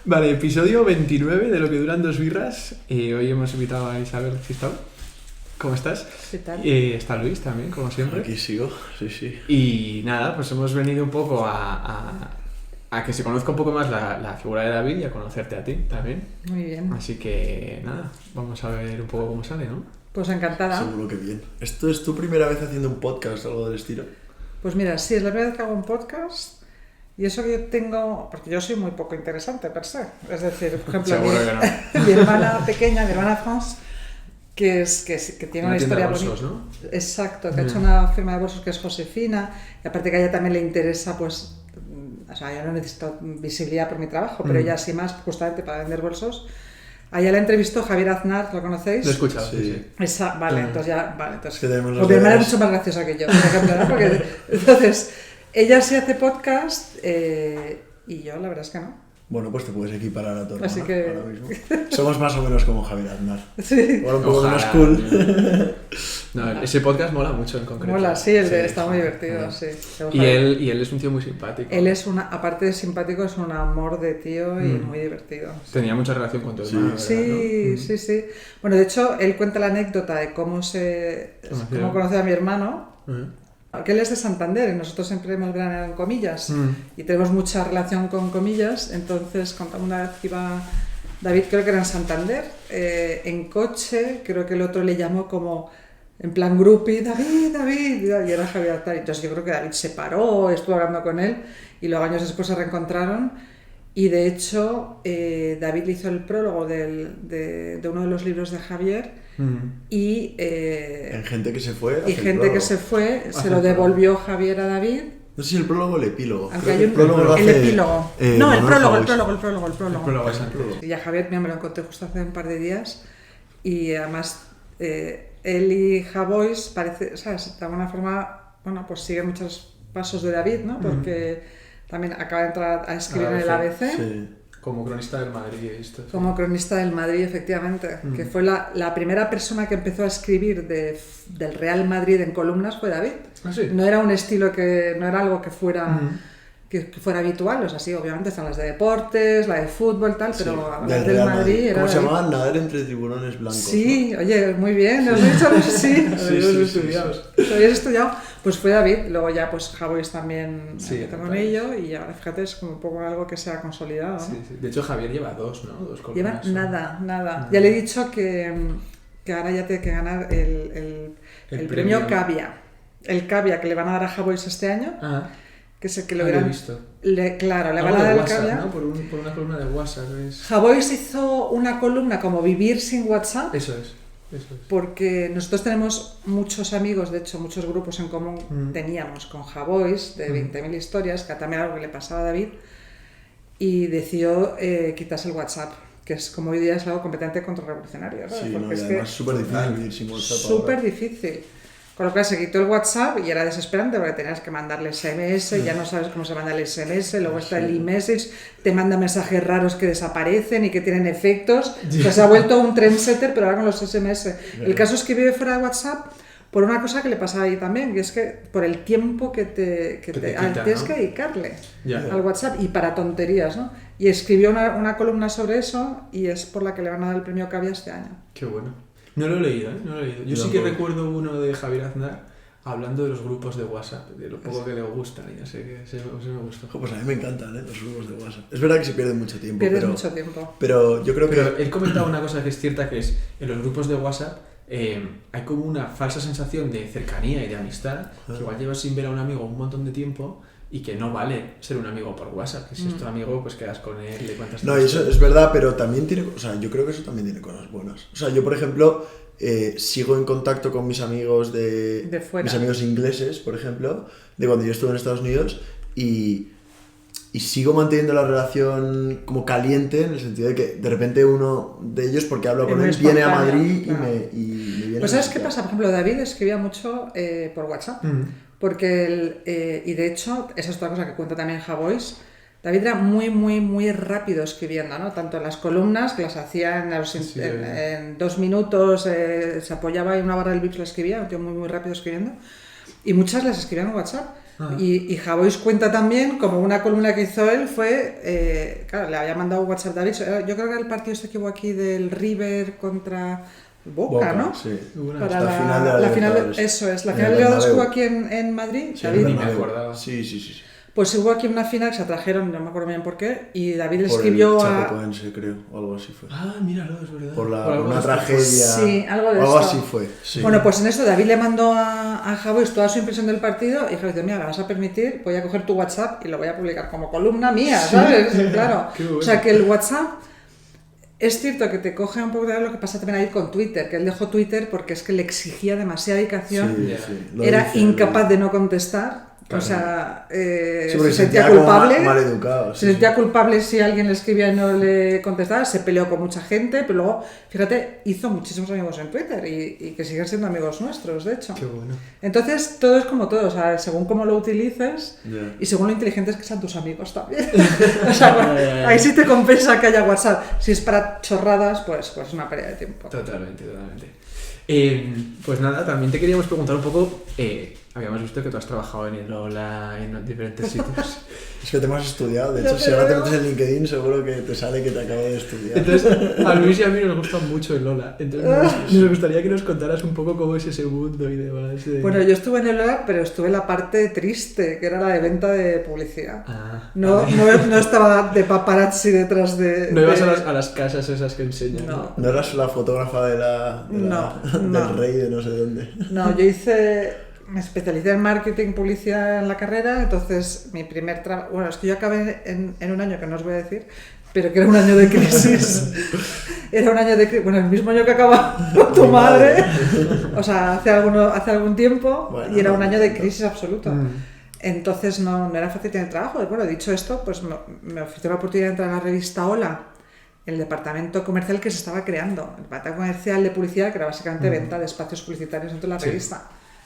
Vale, episodio 29 de Lo que duran dos birras. Hoy hemos invitado a Isabel Cristóbal. ¿Cómo estás? ¿Qué tal? Está Luis también, como siempre. Aquí sigo, sí. Y nada, pues hemos venido un poco a que se conozca un poco más la figura de David y a conocerte a ti también. Muy bien. Así que nada, vamos a ver un poco cómo sale, ¿no? Pues encantada. Seguro que bien. ¿Esto es tu primera vez haciendo un podcast o algo del estilo? Pues mira, sí, es la primera vez que hago un podcast. Y eso que yo tengo, porque yo soy muy poco interesante per se. Es decir, por ejemplo, Seguro que no. mi hermana pequeña, mi hermana France, que tiene una historia bolsos, bonita. ¿no? Exacto, que ha hecho una firma de bolsos que es Josefina, y aparte que a ella también le interesa, pues, o sea, yo no necesito visibilidad por mi trabajo, pero ella sí más justamente para vender bolsos. A ella la entrevistó Javier Aznar, ¿lo conocéis? Lo he escuchado, Sí. sí. Vale, entonces ya, vale, entonces. Que tenemos Pues mi hermana es deberes. mucho más graciosa que yo, por ejemplo, ¿no? Porque, entonces, ella sí hace podcast y yo la verdad es que no. Bueno, pues te puedes equiparar a tu hermana Así que- ahora mismo. Somos más o menos como Javier Aznar. Sí. Ahora un poco menos Ojalá. cool. No, ese podcast mola mucho en concreto. Mola, sí, está muy divertido, Sí. sí. Y él es un tío muy simpático. Él es aparte de simpático, es un amor de tío y muy divertido. Tenía mucha relación con tu Sí. hermano, ¿verdad, Sí, no? sí. Bueno, de hecho, él cuenta la anécdota de cómo conoció a mi hermano, que él es de Santander y nosotros siempre hemos veraneado en Comillas y tenemos mucha relación con Comillas, entonces contamos una vez que iba David, creo que era en Santander, en coche, creo que el otro le llamó como en plan groupie, David, y era Javier Aznar. Entonces yo creo que David se paró, estuvo hablando con él y luego años después se reencontraron. Y de hecho, David le hizo el prólogo de uno de los libros de Javier y En gente que se fue. y hace el gente prólogo. que se fue, Hace se lo el devolvió Javier a David. No sé si el prólogo o el epílogo. Aunque Creo hay que un, el prólogo lo el hace, epílogo. No, el Manuel prólogo. Javois. El prólogo es el prólogo. Y a Javier mira, me lo encontré justo hace un par de días y además él y Javois parece, ¿sabes? De alguna forma, bueno, pues sigue muchos pasos de David, ¿no? Porque también acaba de entrar a escribir en el ABC. Sí. Como cronista del Madrid, esto. Como cronista del Madrid, efectivamente, que fue la primera persona que empezó a escribir del Real Madrid en columnas fue David. Ah, sí. No era un estilo no era algo que fuera habitual, o sea, sí, obviamente están las de deportes, la de fútbol, tal, pero las del Real Madrid era ¿Cómo se David. llamaban? Nadar entre tiburones blancos. Sí, oye, muy bien, ¿lo has dicho? Sí, Sí. ¿Lo habías estudiado? Pues fue David, luego ya pues Javois también Sí, empezó con total. ello y ahora fíjate es como un poco algo que se ha consolidado, ¿no? Sí. De hecho, Javier lleva dos, ¿no? Dos Lleva columnas. nada. Ya le he dicho que ahora ya tiene que ganar el premio Cavia. El Cavia que le van a dar a Javois este año, Ah, que es el que lo lo he verán. visto. Claro, le Algo van a de dar el WhatsApp, Cavia. ¿no? Por una columna de WhatsApp. Javois hizo una columna como Vivir sin WhatsApp. Eso es. Porque nosotros tenemos muchos amigos, de hecho muchos grupos en común teníamos con Javois de 20.000 historias, que también algo que le pasaba a David, y decidió quitarse el WhatsApp, que es como hoy día es algo completamente contrarrevolucionario, ¿sabes? Sí, Porque no, y es además que súper difícil vivir sin WhatsApp. súper ahora. difícil. Con lo cual se quitó el WhatsApp y era desesperante porque tenías que mandarle SMS, ya no sabes cómo se manda el SMS, luego está el e-message, te manda mensajes raros que desaparecen y que tienen efectos. O sea, se ha vuelto un trendsetter, pero ahora con los SMS. El caso es que vive fuera de WhatsApp por una cosa que le pasaba ahí también, que es que por el tiempo que te quita, tienes ¿no? que dedicarle Ya. al WhatsApp y para tonterías, ¿no? Y escribió una columna sobre eso y es por la que le van a dar el premio Cavia este año. Qué bueno. No lo he leído, ¿eh? No lo he leído. Yo Yo sí que tampoco. recuerdo uno de Javier Aznar hablando de los grupos de WhatsApp, de lo poco que le gustan, y no sé qué, ese me gustó. Jo, pues a mí me encantan los grupos de WhatsApp. Es verdad que se pierde mucho tiempo. Pierdes pero, mucho tiempo. Pero yo creo Pero que. él comentaba una cosa que es cierta, que es en los grupos de WhatsApp hay como una falsa sensación de cercanía y de amistad, que igual llevas sin ver a un amigo un montón de tiempo y que no vale ser un amigo por WhatsApp, que si es tu amigo pues quedas con él, le cuentas No, tus y eso historias. es verdad, pero también tiene. O sea, yo creo que eso también tiene cosas buenas. O sea, yo, por ejemplo, sigo en contacto con mis amigos De fuera. mis amigos ingleses, por ejemplo, de cuando yo estuve en Estados Unidos y sigo manteniendo la relación como caliente en el sentido de que de repente uno de ellos, porque hablo con Es él, muy viene a espontáneo, Madrid claro. y me viene Pues a ¿sabes qué visitar. pasa? Por ejemplo, David escribía mucho por WhatsApp, porque y de hecho, esa es otra cosa que cuenta también Javois, David era muy rápido escribiendo, ¿no? Tanto en las columnas, que las hacía en 2 minutos, se apoyaba y una barra del Vips la escribía, un tío muy rápido escribiendo, y muchas las escribía en WhatsApp. Y Javois cuenta también, como una columna que hizo él fue, claro, le había mandado un WhatsApp a David, yo creo que era el partido este que hubo aquí del River contra Boca, ¿no? Sí. Para la final de la final, eso es, la final de Libertadores que hubo aquí en Madrid. Sí, David, ni me acordaba. Sí. pues hubo aquí una final que se atrajeron, no me acuerdo bien por qué, y David le Por escribió el a... Chapecoense, creo, o algo así fue. Ah, míralo, es verdad. Por algo una de esto. tragedia. Sí, algo de algo esto. así fue. Sí. Bueno, pues en esto David le mandó a Javois toda su impresión del partido y Javois dice, mira, me vas a permitir, voy a coger tu WhatsApp y lo voy a publicar como columna mía, ¿sabes? Claro. Qué bueno. O sea, que el WhatsApp es cierto que te coge un poco de lo que pasa también ahí con Twitter, que él dejó Twitter porque es que le exigía demasiada dedicación, Lo era dice, incapaz de no contestar. Claro. O sea, se sentía como culpable. mal educado. Se sentía culpable si alguien le escribía y no le contestaba, se peleó con mucha gente, pero luego, fíjate, hizo muchísimos amigos en Twitter y que siguen siendo amigos nuestros, de hecho. Qué bueno. Entonces, todo es como todo, o sea, según cómo lo utilices Yeah. y según lo inteligentes que sean tus amigos también. O sea, bueno, ahí sí te compensa que haya WhatsApp. Si es para chorradas, pues es una pérdida de tiempo. Totalmente. Pues nada, también te queríamos preguntar un poco, habíamos visto que tú has trabajado en el Ola, en diferentes sitios. Es que te hemos estudiado, de Ya hecho, te si ahora te veo. metes en LinkedIn, seguro que te sale que te acabo de estudiar. Entonces, a Luis y a mí nos gusta mucho el Ola. Entonces, nos gustaría que nos contaras un poco cómo es ese mundo y demás. Bueno, yo estuve en el Ola, pero estuve en la parte triste, que era la de venta de publicidad. No estaba de paparazzi detrás de... No ibas de- a las casas esas que enseñan. No. ¿No eras la fotógrafa No. del rey de no sé dónde? No, me especialicé en marketing, publicidad en la carrera, entonces mi primer trabajo, bueno, es que yo acabé en un año que no os voy a decir, pero que era un año de crisis. Era un año de crisis, bueno, el mismo año que acaba tu madre, o sea, hace algún tiempo, Bueno, y era un año de no. crisis absoluta. Entonces no era fácil tener trabajo. Bueno, dicho esto, pues me ofreció la oportunidad de entrar a la revista Hola, el departamento comercial que se estaba creando, el departamento comercial de publicidad, que era básicamente venta de espacios publicitarios dentro de la Sí. revista,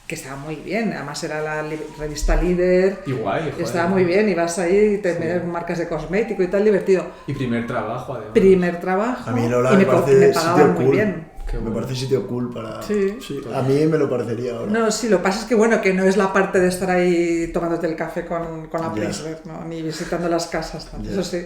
que estaba muy bien, además era la revista líder, Y guay, joder. estaba muy bien, ibas ahí, te Sí. metías marcas de cosmético y tal, divertido. Y primer trabajo, además. Primer trabajo, A mí Lola y me me parece pagaban sitio muy cool. bien. Qué Me bueno. parece sitio cool para... Sí. A mí me lo parecería ahora. No, sí, lo que pasa es que bueno, que no es la parte de estar ahí tomándote el café con la Ya. Pritzler, ¿no? Ni visitando las casas, tal, Ya. eso sí.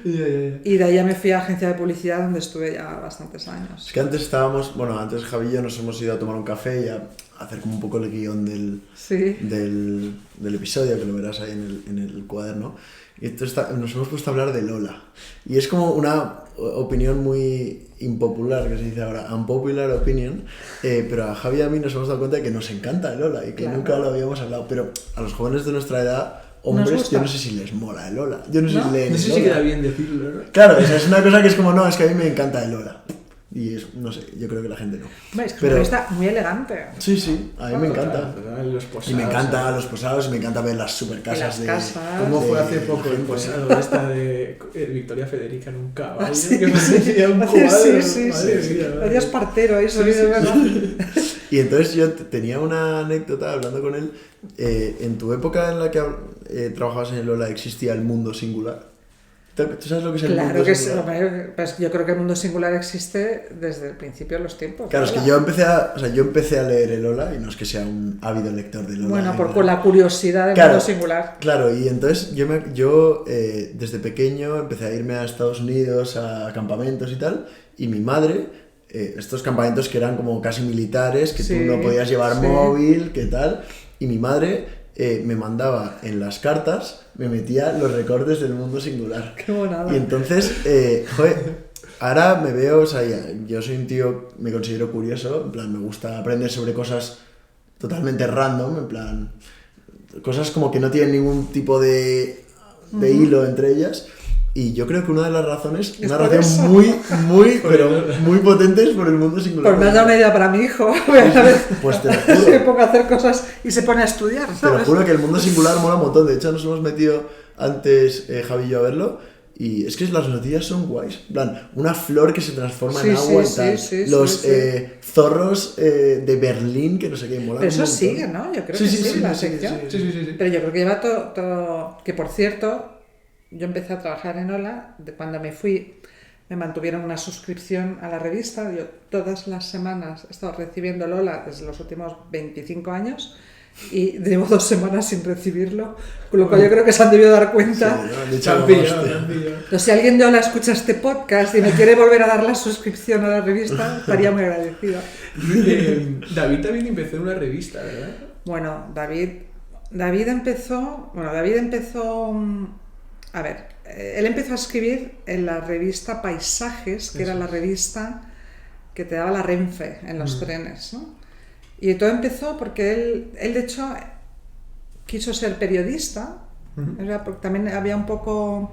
Ya. Y de ahí ya me fui a agencia de publicidad donde estuve ya bastantes años. Es que antes antes Javi y yo nos hemos ido a tomar un café y a hacer como un poco el guión Sí. del episodio, que lo verás ahí en el cuaderno. Y entonces nos hemos puesto a hablar de Lola. Y es como una opinión muy impopular, que se dice ahora, unpopular opinion, pero a Javi y a mí nos hemos dado cuenta de que nos encanta el Lola y que Claro. nunca lo habíamos hablado. Pero a los jóvenes de nuestra edad, Nos hombres, gusta. yo no sé si les mola el Lola. Yo no sé ¿No? si leen No sé el si Lola. queda bien decirlo, ¿no? Claro, o sea, es una cosa que es como, no, es que a mí me encanta el Lola. Y es, no sé, yo creo que la gente no. Hombre, es que Pero- es una revista muy elegante. Sí, a mí me encanta. Los posados, Y me encanta ¿sabes? los posados y me encanta ver las super Y casas las de... casas. ¿Cómo fue de hace poco la el gente. posado esta de Victoria Federica en un caballo? Ah, sí, que parecía un sí, cuadro. sí, Madre sí. mía, madre Parecías mía. partero ahí, Sí, sonido, sí, ¿verdad? Y entonces yo tenía una anécdota hablando con él. En tu época en la que trabajabas en el Lola, ¿existía el mundo singular? ¿Tú sabes lo que es el Claro mundo que sí, singular? hombre, pues yo creo que el mundo singular existe desde el principio de los tiempos. Claro, es que ¿verdad? yo empecé a leer el Lola y no es que sea un ávido lector de Lola. Bueno, ni por nada. la curiosidad del Claro. mundo singular. Claro, y entonces yo desde pequeño empecé a irme a Estados Unidos a campamentos y tal, y mi madre, estos campamentos que eran como casi militares, que Sí, tú no podías llevar sí. móvil, ¿qué tal? Y mi madre me mandaba en las cartas, me metía los recortes del mundo singular. Qué bonada. Y entonces, joder, ahora me veo, o sea, yo soy un tío, me considero curioso, en plan, me gusta aprender sobre cosas totalmente random, en plan, cosas como que no tienen ningún tipo de hilo entre ellas. Y yo creo que una de las razones, Es una por razón eso. muy, pero muy potente es por el mundo singular. Pues me has dado una idea para mi hijo. Voy a ver Pues te lo se juro. ponga a hacer cosas y se pone a estudiar, Te lo ¿sabes? juro que el mundo singular mola un montón. De hecho, nos hemos metido antes Javi y yo a verlo. Y es que las noticias son guays. En plan, una flor que se transforma en Sí, agua sí, y tal. sí, sí, Los sí, sí. zorros de Berlín, que no sé qué, molan Pero eso un montón. sigue, ¿no? Yo creo que sí, la sección. Sí. Pero yo creo que lleva todo... Que por cierto, yo empecé a trabajar en Hola, cuando me fui me mantuvieron una suscripción a la revista. Yo todas las semanas he estado recibiendo el Hola desde los últimos 25 años y llevo 2 semanas sin recibirlo, con lo cual yo creo que se han debido dar cuenta. Entonces, si alguien de Hola escucha este podcast y me quiere volver a dar la suscripción a la revista, estaría muy agradecida. David también empezó en una revista, ¿verdad? Bueno, David empezó... A ver, él empezó a escribir en la revista Paisajes, que era la revista que te daba la Renfe en los trenes, ¿no? Y todo empezó porque él de hecho quiso ser periodista, porque también había un poco...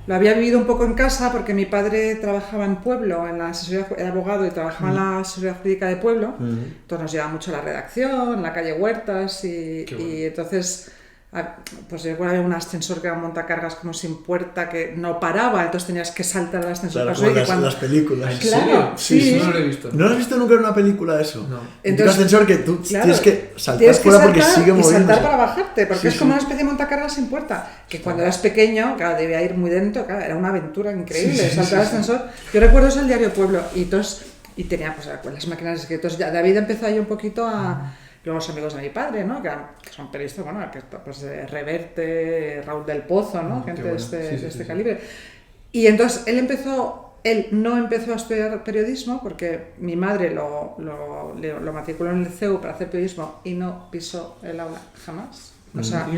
Lo había vivido un poco en casa porque mi padre trabajaba en Pueblo, en la asesoría, era abogado y trabajaba en la asesoría jurídica de Pueblo, entonces nos llevaba mucho a la redacción, en la calle Huertas y entonces... Pues yo recuerdo había un ascensor que era un montacargas como sin puerta que no paraba, entonces tenías que saltar al ascensor. Claro, como las películas. ¿En claro, serio? sí. No lo he visto. ¿No lo has visto nunca en una película eso? No. Entonces, un ascensor que tú tienes que saltar tienes que fuera saltar porque sigue moviéndose. y saltar para bajarte, porque Sí, es como sí. una especie de montacargas sin puerta, que cuando eras pequeño, claro, debía ir muy dentro, claro, era una aventura increíble, saltar al ascensor. Yo recuerdo eso el diario Pueblo, y tenía pues las máquinas de escritos. Ya David empezó ahí un poquito a... Luego los amigos de mi padre, ¿no? que son periodistas, bueno, que pues Reverte, Raúl del Pozo, ¿no? Gente bueno. de este calibre. Y entonces él no empezó a estudiar periodismo porque mi madre lo matriculó en el CEU para hacer periodismo y no pisó el aula jamás. O sea,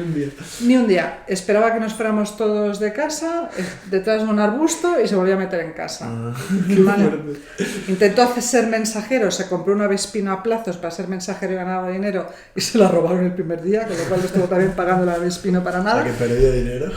ni un día. Esperaba que nos fuéramos todos de casa, detrás de un arbusto, y se volvió a meter en casa. ¿Vale? Intentó ser mensajero, se compró una Vespino a plazos para ser mensajero y ganaba dinero, y se la robaron el primer día, con lo cual estuvo también pagando la Vespino para nada. O sea, que perdió dinero.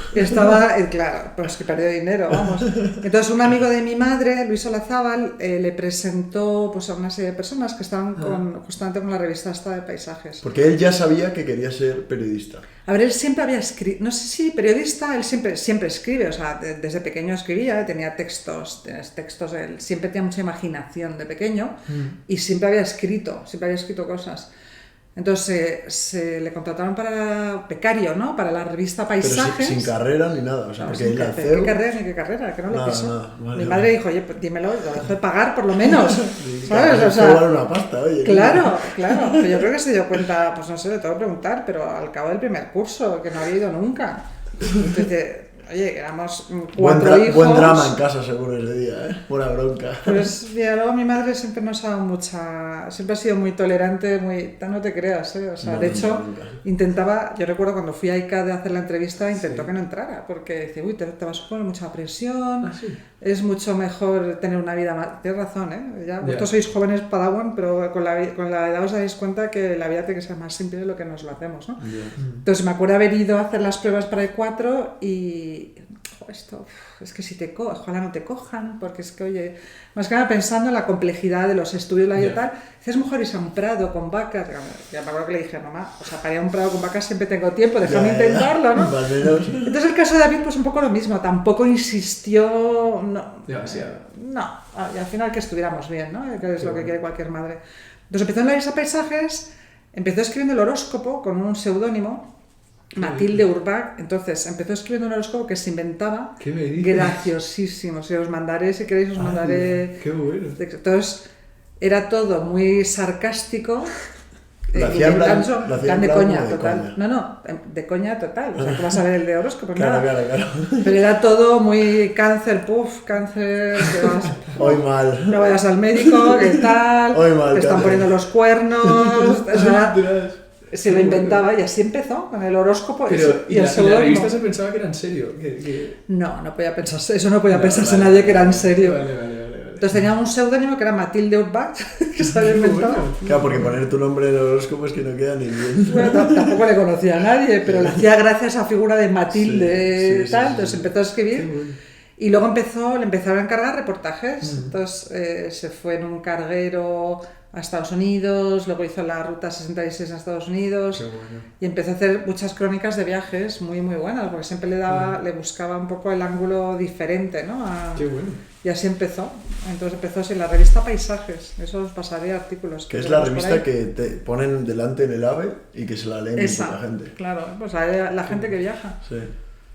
Claro, pues que perdió dinero, vamos. Entonces un amigo de mi madre, Luis Olazábal, le presentó pues, a una serie de personas que estaban justamente con la revista esta de Paisajes. Porque él ya sabía que quería ser periodista. A ver, él siempre había escrito, no sé si periodista, él siempre escribe, o sea, desde pequeño escribía, tenía textos, él siempre tenía mucha imaginación de pequeño y siempre había escrito cosas. Entonces se le contrataron para becario, ¿no? Para la revista Paisajes. Pero sin carrera ni nada, o sea, porque él ¿Qué carrera? Que no lo pisó. Vale, Mi madre dijo, oye, pues dímelo, lo dejo de pagar por lo menos. ¿Sabes? O sea, vale una pasta, oye. Claro. Pero yo creo que se dio cuenta, pues no sé, le tengo que preguntar, pero al cabo del primer curso, que no había ido nunca. Entonces, oye, éramos 4 hijos. Buen drama en casa seguro ese día, ¿eh? Buena bronca. Pues mira, luego mi madre siempre nos ha dado siempre ha sido muy tolerante, no te creas, ¿eh? O sea, de hecho, intentaba, yo recuerdo cuando fui a ICA de hacer la entrevista, intentó que no entrara, porque dice, uy, te vas a poner mucha presión, es mucho mejor tener una vida más... Tienes razón, ¿eh? Vosotros sois jóvenes Padawan, pero con la edad os dais cuenta que la vida tiene que ser más simple de lo que nos lo hacemos, ¿no? Entonces me acuerdo haber ido a hacer las pruebas para E4 y... Esto, es que si te ojalá no te cojan, porque es que, oye, más que nada pensando en la complejidad de los estudios y tal, es mejor irse a un prado con vacas. Ya me acuerdo que le dije, mamá, o sea, para ir a un prado con vacas siempre tengo tiempo, déjame intentarlo, ¿no? Entonces el caso de David, pues un poco lo mismo, tampoco insistió, demasiado. No, y al final que estuviéramos bien, ¿no? Que es lo que quiere cualquier madre. Entonces empezó en la revista Paisajes, empezó escribiendo el horóscopo con un seudónimo, Matilde Urbach. Entonces empezó escribiendo un horóscopo que se inventaba. ¿Qué me dices? Graciosísimo. Si os mandaré, si queréis, os mandaré. Qué bueno. Entonces era todo muy sarcástico. Lo hacía en plan de coña, de total. coña. No, de coña total. O sea, tú vas a ver el de horóscopo. Claro. Pero era todo muy cáncer, cáncer. Hoy mal. No vayas al médico, ¿qué tal? Hoy mal, te están poniendo los cuernos. O sea, se lo inventaba y así empezó con el horóscopo. Pero, y el la revista se pensaba que era en serio. No podía pensarse, eso no podía pensarse nadie que era en serio. Vale. Entonces tenía un seudónimo que era Matilde Urbach, que se había inventado. Claro, porque poner tu nombre en el horóscopo es que no queda ni bien. Bueno, tampoco le conocía a nadie, pero le hacía gracia esa figura de Matilde tal. Entonces empezó a escribir. Y luego le empezaron a encargar reportajes. Entonces se fue en un carguero a Estados Unidos, luego hizo la Ruta 66 a Estados Unidos y empezó a hacer muchas crónicas de viajes muy muy buenas, porque siempre le buscaba un poco el ángulo diferente, ¿no? Qué bueno. Y así empezó. Entonces empezó así en la revista Paisajes. Eso os pasaré artículos. Que es la revista que te ponen delante en el AVE y que se la leen mucha gente. Claro, pues la gente que viaja. Sí.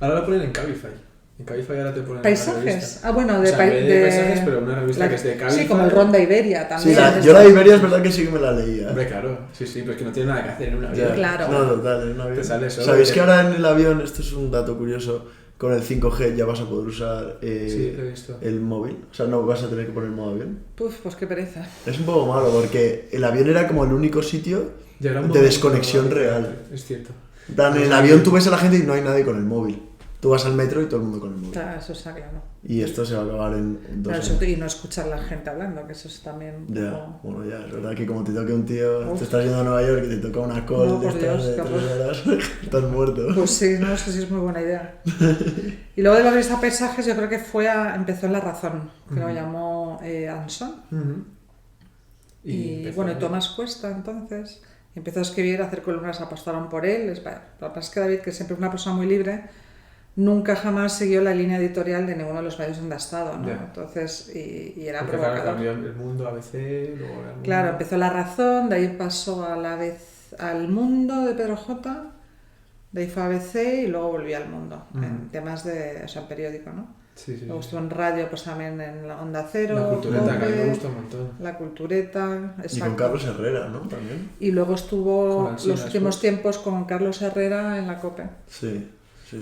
Ahora la ponen en Cabify. En Cabify ahora te ponen ¿Paisajes? Ah, bueno, de, o sea, de paisajes, pero una revista que es de Cabify. Sí, como el Ronda Iberia también. Sí, yo la de Iberia es verdad que sí que me la leía. Hombre, claro, sí, pero es que no tienes nada que hacer en un avión. Claro. No, total, en un avión. Te sale solo. ¿Sabéis que ahora en el avión, esto es un dato curioso, con el 5G ya vas a poder usar Sí, lo he visto. el móvil? O sea, no vas a tener que poner modo avión. Pues qué pereza. Es un poco malo porque el avión era como el único sitio de desconexión real. Es cierto. En el avión tú ves a la gente y no hay nadie con el móvil. Tú vas al metro y todo el mundo con el móvil. Claro, eso está claro. Y esto se va a acabar en 2 Claro, años. y no escuchar a la gente hablando, que eso es también... Ya, bueno, ya, es verdad que como te toque un tío, te estás yendo a Nueva York y te toca una call No, de por estas Dios, de qué 3 horror. horas, estás muerto. Pues sí, no sé si es muy buena idea. Y luego de la revista Paisajes yo creo que empezó en La Razón, que lo llamó Anson. Y bueno, y Tomás Cuesta entonces. Y empezó a escribir, a hacer columnas, apostaron por él. Lo que pasa es que David, que siempre es una persona muy libre, nunca jamás siguió la línea editorial de ninguno de los medios donde ha estado, ¿no? Yeah. Entonces, y era Porque provocador. cambió el Mundo, ABC, luego el Mundo. Claro, empezó La Razón, de ahí pasó al Mundo de Pedro J, de ahí fue a ABC y luego volvió al Mundo, en temas de, o sea, en periódico, ¿no? Sí. Luego estuvo en radio, pues también en la Onda Cero, La Cultureta, que a mí me Cope, gusta un montón. La Cultureta, Y exacto. con Carlos Herrera, ¿no? También. Y luego estuvo Con Alsina los últimos después. tiempos con Carlos Herrera en la COPE. Sí.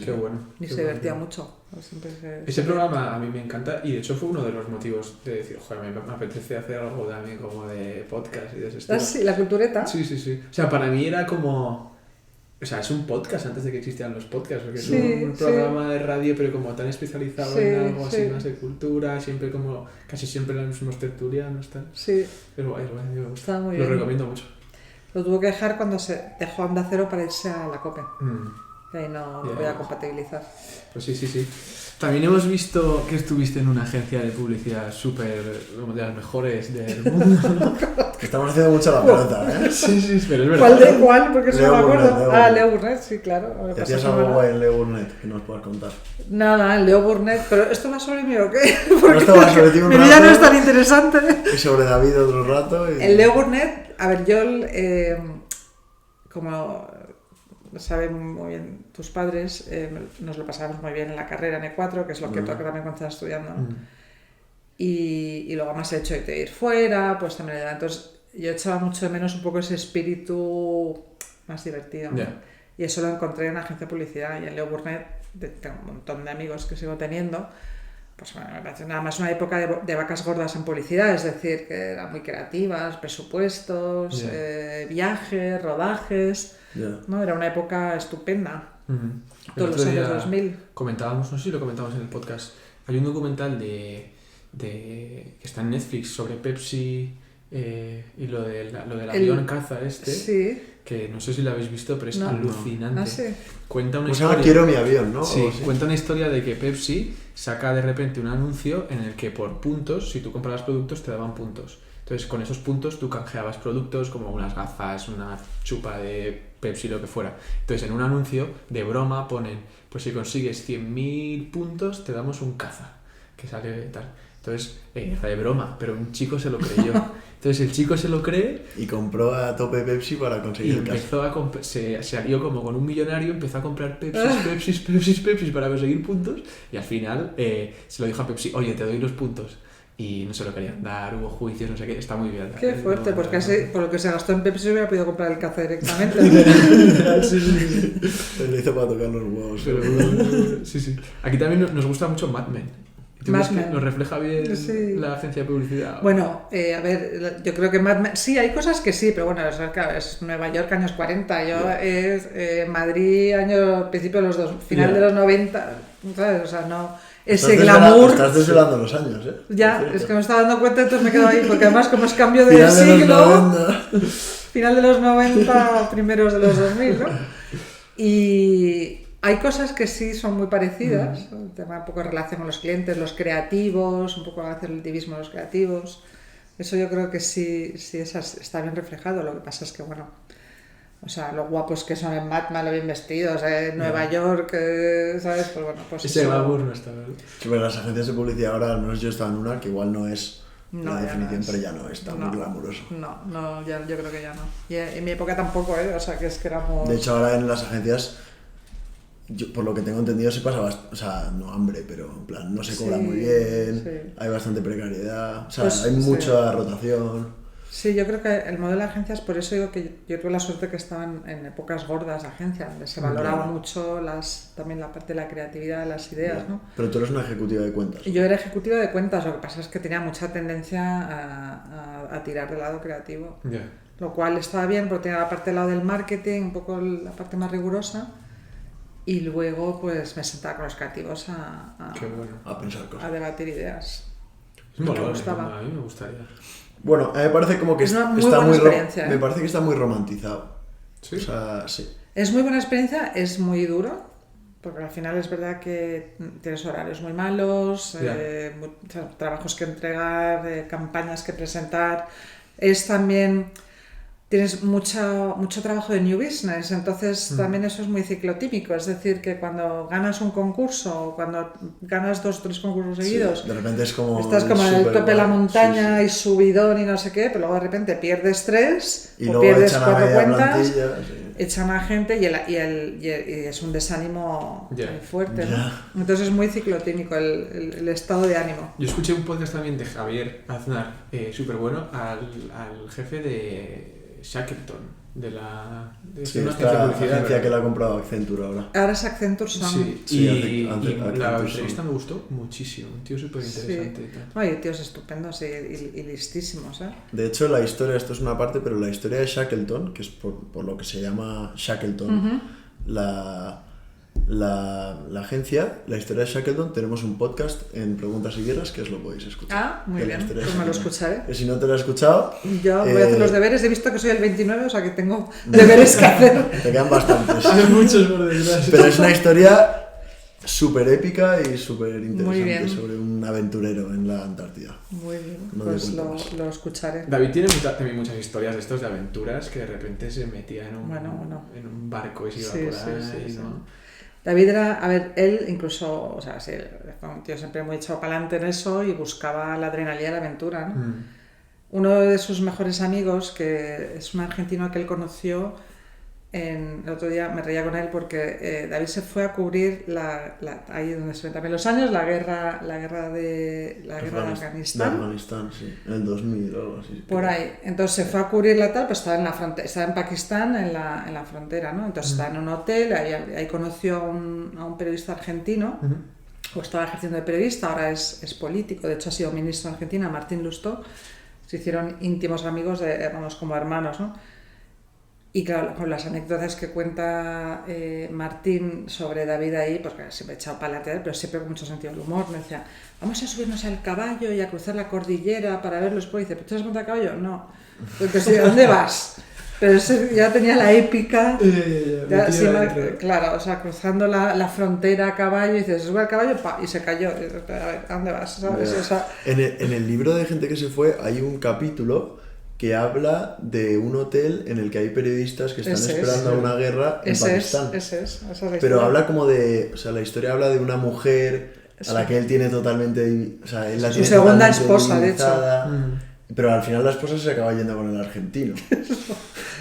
Qué bueno. Y qué se bueno. divertía mucho. Siempre Ese programa a mí me encanta y de hecho fue uno de los motivos de decir, joder, me apetece hacer algo también como de podcast y de ese estilo. Ah, sí, La Cultureta. Sí. O sea, para mí era como... O sea, es un podcast antes de que existieran los podcasts, porque Sí, es un sí. programa de radio, pero como tan especializado Sí, en algo así sí. más de cultura, siempre como... Casi siempre los mismos tertulianos, tal. Sí, Es guay, me gusta. estaba muy Lo bien. recomiendo mucho. Lo tuvo que dejar cuando se dejó Onda Cero para irse a la COPE. Mm. Y ahí no Ya, voy a ya. compatibilizar. Pues sí. También hemos visto que estuviste en una agencia de publicidad súper, como de las mejores del mundo, ¿no? Estamos haciendo mucho la pelota, ¿eh? Sí, pero es verdad. ¿Cuál de cuál? Porque eso no me Leo acuerdo. Burnett, Leo Burnett, sí, claro. Me ¿Te pasó hacías esa algo semana. guay en Leo Burnett que nos puedas contar? Nada, Leo Burnett. ¿Pero esto va sobre mí o qué? No estaba sobre ti un mi vida no rato. es tan interesante. Y sobre David otro rato. Y... El Leo Burnett, a ver, yo, como saben muy bien tus padres, nos lo pasábamos muy bien en la carrera en E4, que es lo que toca también cuando estás estudiando, ¿no? Y luego más he hecho de ir fuera, pues también. Entonces yo echaba mucho de menos un poco ese espíritu más divertido, ¿no? Yeah. Y eso lo encontré en la agencia de publicidad y en Leo Burnett. Tengo un montón de amigos que sigo teniendo. Pues bueno, me parece nada más una época de vacas gordas en publicidad, es decir, que eran muy creativas, presupuestos, viajes, rodajes, ¿no? Era una época estupenda, todos los años 2000. Comentábamos, no sé si lo comentamos en el podcast, hay un documental que está en Netflix sobre Pepsi y lo del avión caza Sí. que no sé si lo habéis visto, pero es No. alucinante. Ah, sí. Cuenta una Pues historia... ahora quiero mi avión, ¿no? Sí, O sí. cuenta una historia de que Pepsi saca de repente un anuncio en el que por puntos, si tú comprabas productos, te daban puntos. Entonces, con esos puntos tú canjeabas productos como unas gafas, una chupa de Pepsi, lo que fuera. Entonces, en un anuncio, de broma, ponen, pues si consigues 100.000 puntos, te damos un caza, que sale tal. Entonces, era de broma, pero un chico se lo creyó. Entonces, el chico se lo cree Y compró a tope Pepsi para y conseguir el caso. empezó a se alió como con un millonario, empezó a comprar Pepsis para conseguir puntos y al final se lo dijo a Pepsi, oye, te doy los puntos. Y no se lo querían dar, hubo juicios, no sé qué, está muy bien. Qué fuerte, No, pues no, casi por lo que se gastó en Pepsi se hubiera podido comprar el caza directamente. Se le hizo para tocar los huevos. Pero, sí. Aquí también nos gusta mucho Mad Men. ¿Tú Mad ves que Men. nos refleja bien Sí. la agencia de publicidad? Bueno, a ver, yo creo que Mad Men, sí, hay cosas que sí, pero bueno, o sea, claro, es Nueva York años 40, es Madrid principio de los final de los 90, ¿sabes? O sea, no, ese glamour. Estás desvelando los años, ¿eh? Ya, Por es que cierto. me estaba dando cuenta, entonces me quedo ahí, porque además como es cambio de Final de los siglo, 90. final de los 90, primeros de los 2000, ¿no? Y hay cosas que sí son muy parecidas, el tema un poco de relación con los clientes, los creativos, un poco hacer el divismo de los creativos. Eso yo creo que sí está bien reflejado. Lo que pasa es que, bueno, o sea, lo guapos que son en Mad Men, lo bien vestidos, en Nueva York, ¿sabes? Pues bueno, pues ese eso- glamour no está, ¿verdad? Sí, pero las agencias de publicidad ahora, al menos yo estaba en una que igual no es No, la ya definición, no es. pero ya no es tan No. glamuroso. No, yo creo que ya no. Y en mi época tampoco, o sea, que es que éramos... De hecho, ahora en las agencias yo, por lo que tengo entendido, se pasa bastante, o sea, no hambre, pero en plan, no se cobra muy bien, hay bastante precariedad, o sea, pues, hay mucha rotación. Sí, yo creo que el modelo de agencias, por eso digo que yo tuve la suerte que estaban en épocas gordas de agencia, donde se valoraba mucho también la parte de la creatividad de las ideas, ¿no? Pero tú eres una ejecutiva de cuentas. Yo era ejecutiva de cuentas, lo que pasa es que tenía mucha tendencia a tirar del lado creativo, lo cual estaba bien porque tenía la parte del lado del marketing, un poco la parte más rigurosa, y luego pues me sentaba con los creativos a pensar cosas, a debatir ideas. Me gustaba. A mí me gustaría. Bueno, a mí me parece como que es una muy buena experiencia, me parece que está muy romantizado. ¿Sí? O sea, sí. Es muy buena experiencia, es muy duro, porque al final es verdad que tienes horarios muy malos, trabajos que entregar, campañas que presentar. Es también... Tienes mucho trabajo de new business, entonces también eso es muy ciclotímico, es decir, que cuando ganas un concurso o cuando ganas 2 o 3 concursos seguidos, de repente es como estás como en el tope de la montaña y subidón y no sé qué, pero luego de repente pierdes 3 o pierdes 4 cuentas, echan a gente y es un desánimo muy fuerte, ¿no? Entonces es muy ciclotímico el estado de ánimo. Yo escuché un podcast también de Javier Aznar, súper bueno, al jefe de Shackleton, de una agencia que la ha comprado Accenture ahora. Ahora es Accenture Sound. Sí, y la entrevista me gustó muchísimo, un tío súper interesante. Sí. Hay tíos estupendos y listísimos, ¿eh? De hecho, la historia, esto es una parte, pero la historia de Shackleton, que es por lo que se llama Shackleton, la agencia, la historia de Shackleton, tenemos un podcast en Preguntas y Guerras que os lo podéis escuchar. Ah, muy bien, pues me lo escucharé. Si no te lo has escuchado... Yo voy a hacer los deberes, he visto que soy el 29, o sea que tengo deberes que hacer. Te quedan bastantes. Hay muchos por detrás. Pero es una historia súper épica y súper interesante sobre un aventurero en la Antártida. Muy bien, pues lo escucharé. David tiene también muchas historias de estos de aventuras que de repente se metía en un barco y se iba por ahí, ¿no? David era, a ver, él incluso, o sea, sí, fue un tío siempre muy echado para adelante en eso y buscaba la adrenalina y la aventura, ¿no? Uno de sus mejores amigos, que es un argentino que él conoció, el otro día me reía con él porque David se fue a cubrir ahí donde se ven también los años, la guerra de Afganistán. De Afganistán, sí, en el 2000 o algo así. Por ahí. Entonces se fue a cubrirla tal, pues estaba en la frontera, estaba en Pakistán, en la frontera, ¿no? Entonces estaba en un hotel, ahí conoció a un periodista argentino, o estaba ejerciendo de periodista, ahora es político, de hecho ha sido ministro de Argentina, Martín Lustó. Se hicieron íntimos amigos, como hermanos, ¿no? Y claro, con las anécdotas que cuenta Martín sobre David ahí, porque siempre he echado para adelante, pero siempre con mucho sentido del humor, me decía, vamos a subirnos al caballo y a cruzar la cordillera para ver los pueblos. Y dice, ¿pero tú has montado a caballo? No. Entonces, ¿de dónde vas? Pero ese ya tenía la épica, claro, o sea, cruzando la frontera a caballo, y dices, sube al caballo y se cayó. A ver, ¿a dónde vas? ¿Sabes? O sea, en el libro de Gente que se fue hay un capítulo que habla de un hotel en el que hay periodistas que están esperando a una guerra en Pakistán. Esa es la historia. Pero habla como de... O sea, la historia habla de una mujer a la que él tiene totalmente... O sea, él la tiene su segunda esposa, de hecho. Pero al final la esposa se acaba yendo con el argentino.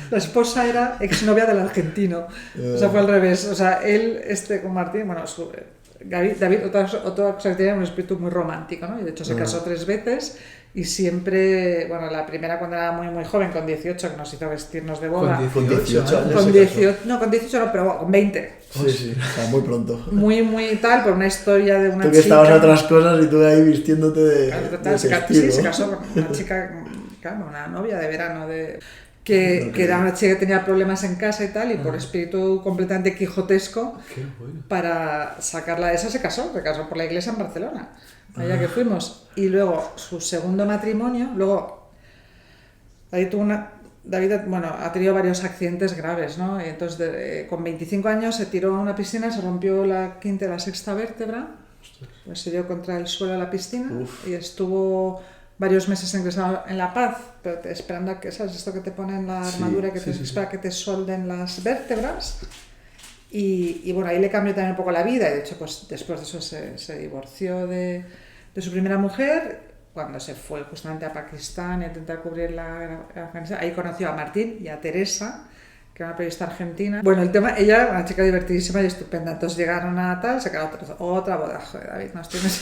La esposa era exnovia del argentino. O sea, fue al revés. O sea, él, con Martín... Bueno, David, otra cosa que tenía un espíritu muy romántico, ¿no? Y de hecho se casó 3 veces... Y siempre, bueno, la primera cuando era muy muy joven, con 18, que nos hizo vestirnos de boda. Con 18 años. Con 18, no, con 18 no, pero con 20. Sí, o sea, muy pronto. Muy tal, por una historia de una chica. Tú que estabas a otras cosas y tú ahí vistiéndote de sí, se casó con una chica, claro, una novia de verano, que era una chica que tenía problemas en casa y tal, y por espíritu completamente quijotesco, para sacarla de esa se casó por la iglesia en Barcelona. Allá que fuimos. Y luego su segundo matrimonio, David ha tenido varios accidentes graves, ¿no? Y entonces con 25 años se tiró a una piscina, se rompió la quinta y la sexta vértebra, pues se dio contra el suelo de la piscina. Y estuvo varios meses ingresado en La Paz, pero esperando a que, ¿sabes? Esto que te ponen la armadura, espera que te solden las vértebras. Y bueno, ahí le cambió también un poco la vida, y de hecho pues después de eso se divorció de su primera mujer, cuando se fue justamente a Pakistán a intentar cubrir la Afganistán. Ahí conoció a Martín y a Teresa, que era una periodista argentina. Bueno, el tema, ella, una chica divertidísima y estupenda. Entonces llegaron a tal, se quedó otra boda. Joder, David, nos tienes...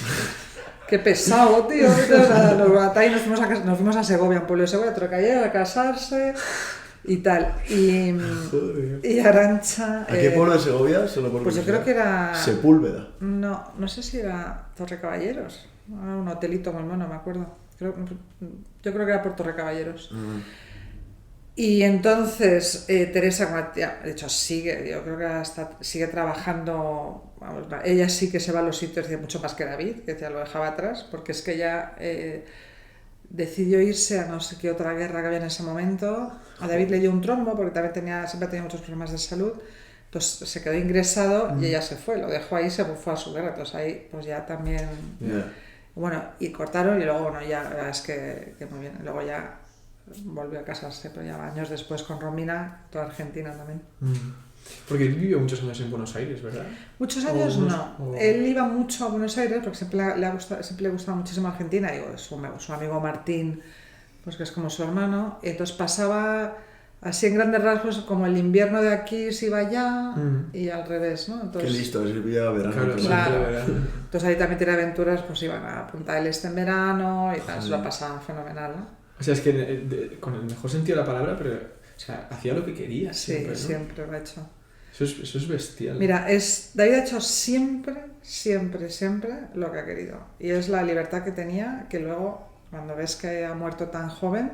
Qué pesado, tío. Nos fuimos a Segovia, un pueblo de Segovia, otro calle, a casarse y tal. Y Arantxa... ¿A qué pueblo de Segovia? Solo por pues yo creo que era... Sepúlveda. No sé si era Torrecaballeros. Era un hotelito muy mono, me acuerdo. Yo creo que era por Torrecaballeros. Y entonces Teresa, como de hecho sigue, yo creo que hasta sigue trabajando, vamos, ella sí que se va a los sitios mucho más que David, que ya lo dejaba atrás, porque es que ella decidió irse a no sé qué otra guerra que había en ese momento. A David le dio un trombo porque también siempre tenía muchos problemas de salud, entonces se quedó ingresado y ella se fue, lo dejó ahí, se fue a su guerra, entonces ahí pues ya también, bueno, y cortaron y luego, bueno, ya la verdad es que muy bien, luego ya volvió a casarse, pero ya años después con Romina, toda Argentina también. Porque él vivió muchos años en Buenos Aires, ¿verdad? Muchos años no. Él iba mucho a Buenos Aires porque siempre le gustaba muchísimo Argentina. Digo, su amigo Martín, pues que es como su hermano. Y entonces pasaba así en grandes rasgos como el invierno de aquí se iba allá y al revés, ¿no? Entonces, qué listo, es verano. Claro. Entonces ahí también tiene aventuras, pues iban a Punta del Este en verano y tal, se lo pasaban fenomenal, ¿no? O sea, es que con el mejor sentido de la palabra, pero o sea, hacía lo que quería siempre, sí, ¿no? siempre lo ha hecho. Eso es bestial. Mira, David ha hecho siempre lo que ha querido. Y es la libertad que tenía, que luego, cuando ves que ha muerto tan joven,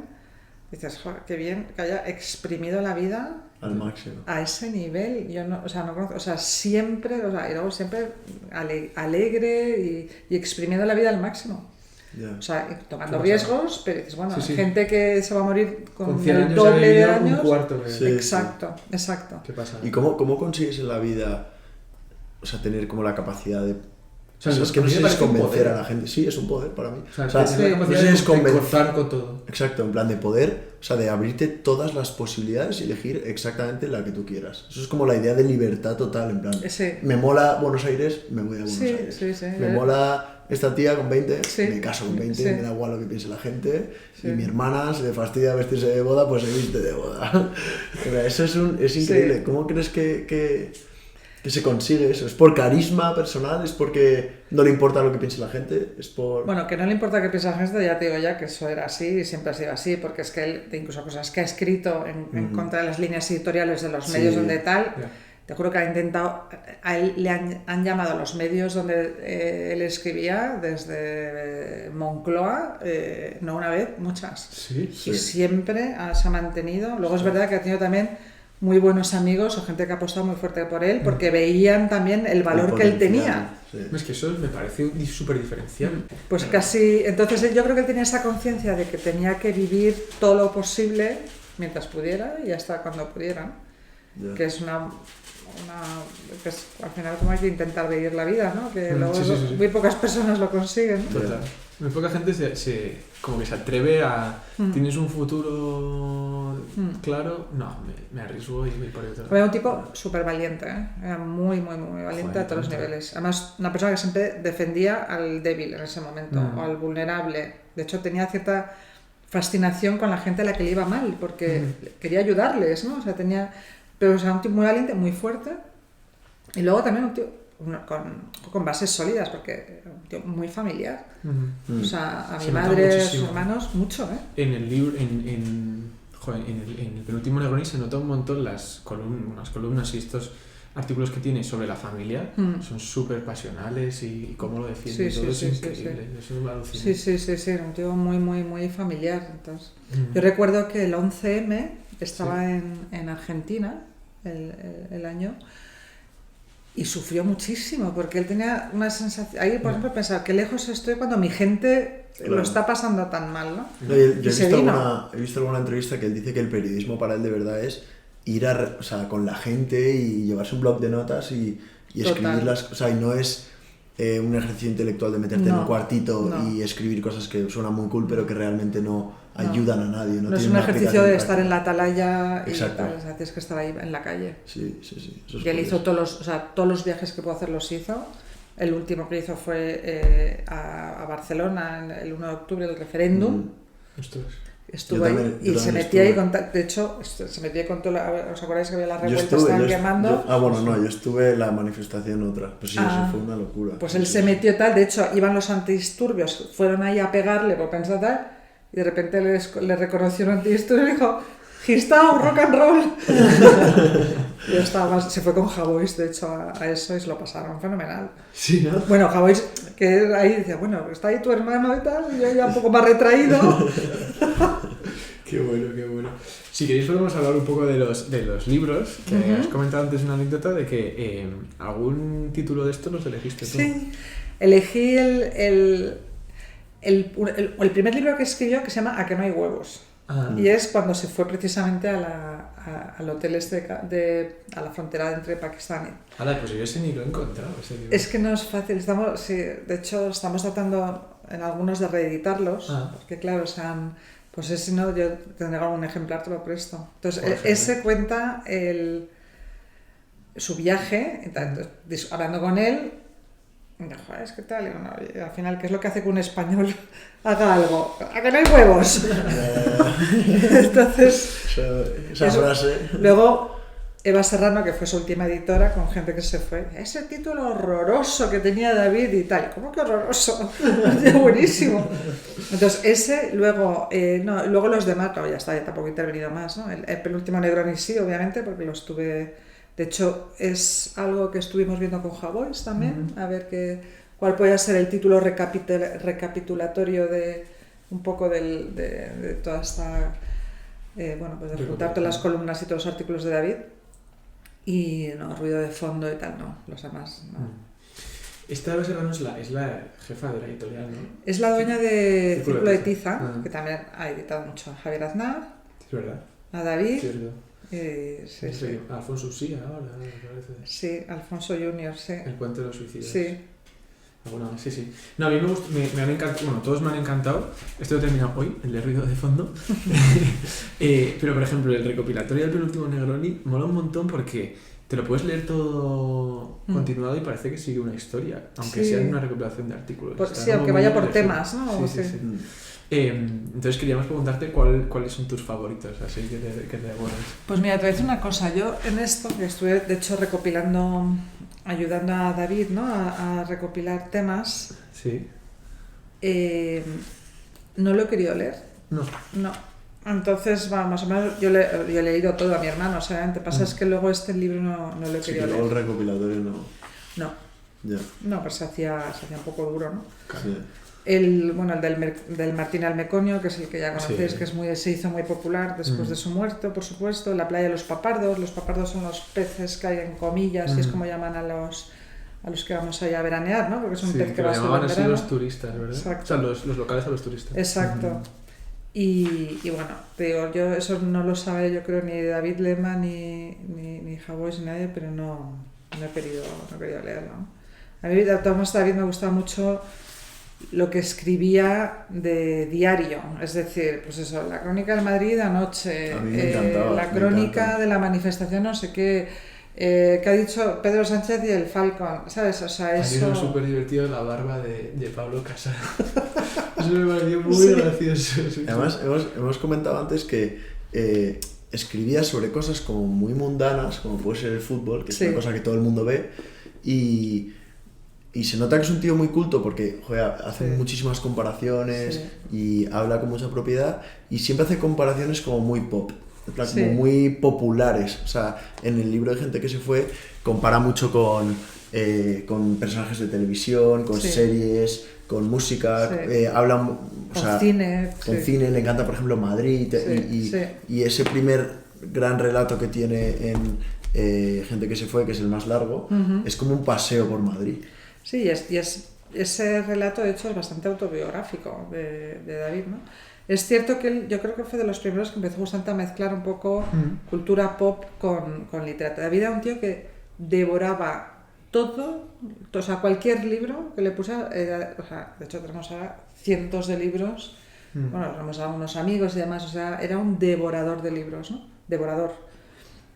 dices, joder, qué bien que haya exprimido la vida al máximo. A ese nivel. Yo no conozco, siempre, y luego siempre alegre y exprimiendo la vida al máximo. Yeah. O sea, tomando riesgos, pero dices, bueno, hay gente que se va a morir con 100 el doble de años. Un cuarto Sí, exacto. ¿Qué pasa? ¿Y cómo consigues en la vida, o sea, tener como la capacidad de... O sea, es que no sé si es convencer a la gente. Sí, es un poder para mí. O sea tener la capacidad de cortar con todo. Exacto, en plan de poder, o sea, de abrirte todas las posibilidades y elegir exactamente la que tú quieras. Eso es como la idea de libertad total, en plan, me mola Buenos Aires, me voy a Buenos Aires. Sí. Me mola esta tía con 20, me caso con 20, me da igual lo que piense la gente. Y mi hermana se le fastidia vestirse de boda, pues se viste de boda. Eso es increíble. ¿Cómo crees que se consigue eso? ¿Es por carisma personal? ¿Es porque no le importa lo que piense la gente? ¿Es por...? Bueno, que no le importa que piense la gente, ya te digo ya que eso era así y siempre ha sido así, porque es que él, incluso cosas que ha escrito en contra de las líneas editoriales de los medios donde tal, te juro que ha intentado, a él le han llamado a los medios donde él escribía, desde Moncloa, no una vez, muchas. Sí. Y siempre se ha mantenido. Luego es verdad que ha tenido también muy buenos amigos o gente que ha apostado muy fuerte por él porque veían también el valor que él tenía. Sí. Es que eso me parece súper diferencial. Pues casi, entonces yo creo que él tenía esa conciencia de que tenía que vivir todo lo posible mientras pudiera y hasta cuando pudiera, que es que es, al final como hay que intentar vivir la vida, ¿no? Que luego muy pocas personas lo consiguen. Total. Muy poca gente como que se atreve a... ¿Tienes un futuro claro? No, me arriesgo y voy por detrás. Era un tipo súper valiente, era muy valiente a todos los niveles. Además, una persona que siempre defendía al débil en ese momento, o al vulnerable. De hecho, tenía cierta fascinación con la gente a la que le iba mal, porque quería ayudarles, ¿no? O sea, pero un tipo muy valiente, muy fuerte, y luego también un tío con bases sólidas, porque un tío muy familiar. O sea, a mi madre, a sus hermanos, mucho, ¿eh? En el libro, en el penúltimo Negroni se nota un montón unas columnas y estos artículos que tiene sobre la familia, son súper pasionales y cómo lo defiende todo es increíble. Eso es alucinante. Sí, un tío muy familiar. Entonces, yo recuerdo que el 11M estaba en Argentina el año y sufrió muchísimo porque él tenía una sensación, ahí por ejemplo pensaba que lejos estoy cuando mi gente lo está pasando tan mal, ¿no? Yo he visto alguna entrevista que él dice que el periodismo para él de verdad es ir con la gente y llevarse un bloc de notas y escribirlas, o sea, y no es un ejercicio intelectual de meterte en un cuartito y escribir cosas que suenan muy cool pero que realmente no ayudan a nadie. No es un ejercicio de estar en la atalaya y tal, o sea, tienes que estar ahí en la calle. Sí. Y él hizo todos los viajes que pudo hacer, los hizo. El último que hizo fue a Barcelona el 1 de octubre del referéndum. Estuvo ahí y se metía ahí con... De hecho, se metía con todo... ¿Os acordáis que había las revueltas, estaban quemando? Yo estuve en la manifestación otra. Pues sí, eso fue una locura. Pues él se metió tal, de hecho, iban los antidisturbios, fueron ahí a pegarle por pensar tal, y de repente le reconoció un antidisturbio y dijo, Gistau, rock and roll. Y estaba más, se fue con Javois, de hecho, a eso y se lo pasaron fenomenal. Sí, ¿no? Bueno, Javois, que ahí decía, bueno, está ahí tu hermano y tal, y yo ya un poco más retraído. Qué bueno, qué bueno. Si queréis podemos hablar un poco de los libros, que has comentado antes una anécdota de que algún título de estos los elegiste tú. Sí, elegí el primer libro que escribió, que se llama A que no hay huevos. Y es cuando se fue precisamente al hotel a la frontera entre Pakistán y... Pues yo ese ni lo he encontrado, ese libro. Es que no es fácil, de hecho estamos tratando en algunos de reeditarlos, porque claro, pues si no, yo tendré algún ejemplar, te lo presto. Entonces, ese cuenta su viaje, entonces, hablando con él, joder, es que tal, y al final, ¿qué es lo que hace que un español haga algo? ¡A que no hay huevos! Entonces, esa frase. Luego, Eva Serrano, que fue su última editora, con gente que se fue, ese título horroroso que tenía David y tal, ¿cómo que horroroso? Es buenísimo. Entonces, ese, luego los demás, ya está, ya tampoco he intervenido más, ¿no? El penúltimo Negroni sí, obviamente, porque lo estuve... De hecho, es algo que estuvimos viendo con Javois también, a ver cuál puede ser el título recapitulatorio de un poco de toda esta... pues de juntar todas las columnas y todos los artículos de David. Y no, ruido de fondo y tal, no, los demás no. Esta Eva Serrano es la jefa de la editorial, ¿no? Es la dueña de Círculo de Tiza, que también ha editado mucho a Javier Aznar, es verdad. A David... Cierto. Sí. Alfonso Usía ahora, me parece. Sí, Alfonso Junior, sí. El cuento de los suicidas. Sí. Alguna más, sí. No, a mí me han encantado, bueno, todos me han encantado. Esto lo he terminado hoy, el de ruido de fondo. Pero, por ejemplo, el recopilatorio del penúltimo Negroni mola un montón porque te lo puedes leer todo continuado y parece que sigue una historia, aunque sea una recopilación de artículos. Sí, aunque vaya por temas, ¿no? Sí. Entonces queríamos preguntarte cuáles son tus favoritos, así que te acuerdas. Pues mira, te voy a decir una cosa. Yo en esto, que estuve de hecho ayudando a David, ¿no? a recopilar temas, sí. No lo he querido leer. No. Entonces, más o menos, yo he leído todo a mi hermano, o sea, lo que pasa es que luego este libro no lo he querido leer. El recopilatorio no. No, pues se hacía un poco duro, ¿no? Sí. El del Martín Almeconio, que es el que ya conocéis, que se hizo muy popular después de su muerte, por supuesto. La playa de los papardos. Los papardos son los peces que hay en comillas, y es como llaman a los que vamos allá a veranear, ¿no? Porque es un pez que va solo en verano. Los turistas, ¿verdad? Exacto. O sea, los locales a los turistas. Exacto. Y bueno, te digo, yo eso no lo sabe, yo creo, ni David Lema, ni Javois, ni nadie, pero no he querido leerlo, ¿no? A mí, de todos modos, David me gustaba mucho lo que escribía de diario, es decir, pues eso, la crónica del Madrid anoche, la crónica de la manifestación no sé qué, que ha dicho Pedro Sánchez y el Falcon, ¿sabes? O sea, eso... A mí es súper divertido la barba de Pablo Casado. Eso me pareció muy gracioso. Sí. Además, hemos comentado antes que escribía sobre cosas como muy mundanas, como puede ser el fútbol, que es una cosa que todo el mundo ve, y se nota que es un tío muy culto porque hace muchísimas comparaciones y habla con mucha propiedad y siempre hace comparaciones como muy pop, como muy populares. O sea, en el libro de Gente que se fue compara mucho con personajes de televisión, con series, con música, habla con cine. Con cine, le encanta por ejemplo Madrid y ese primer gran relato que tiene en Gente que se fue, que es el más largo, es como un paseo por Madrid. Sí, ese relato de hecho es bastante autobiográfico de David, ¿no? Es cierto que yo creo que fue de los primeros que empezó justamente a mezclar un poco cultura pop con literatura. David era un tío que devoraba todo, o sea, cualquier libro que le pusiera, de hecho tenemos ahora cientos de libros, bueno, tenemos a unos amigos y demás, o sea, era un devorador de libros, ¿no? Devorador.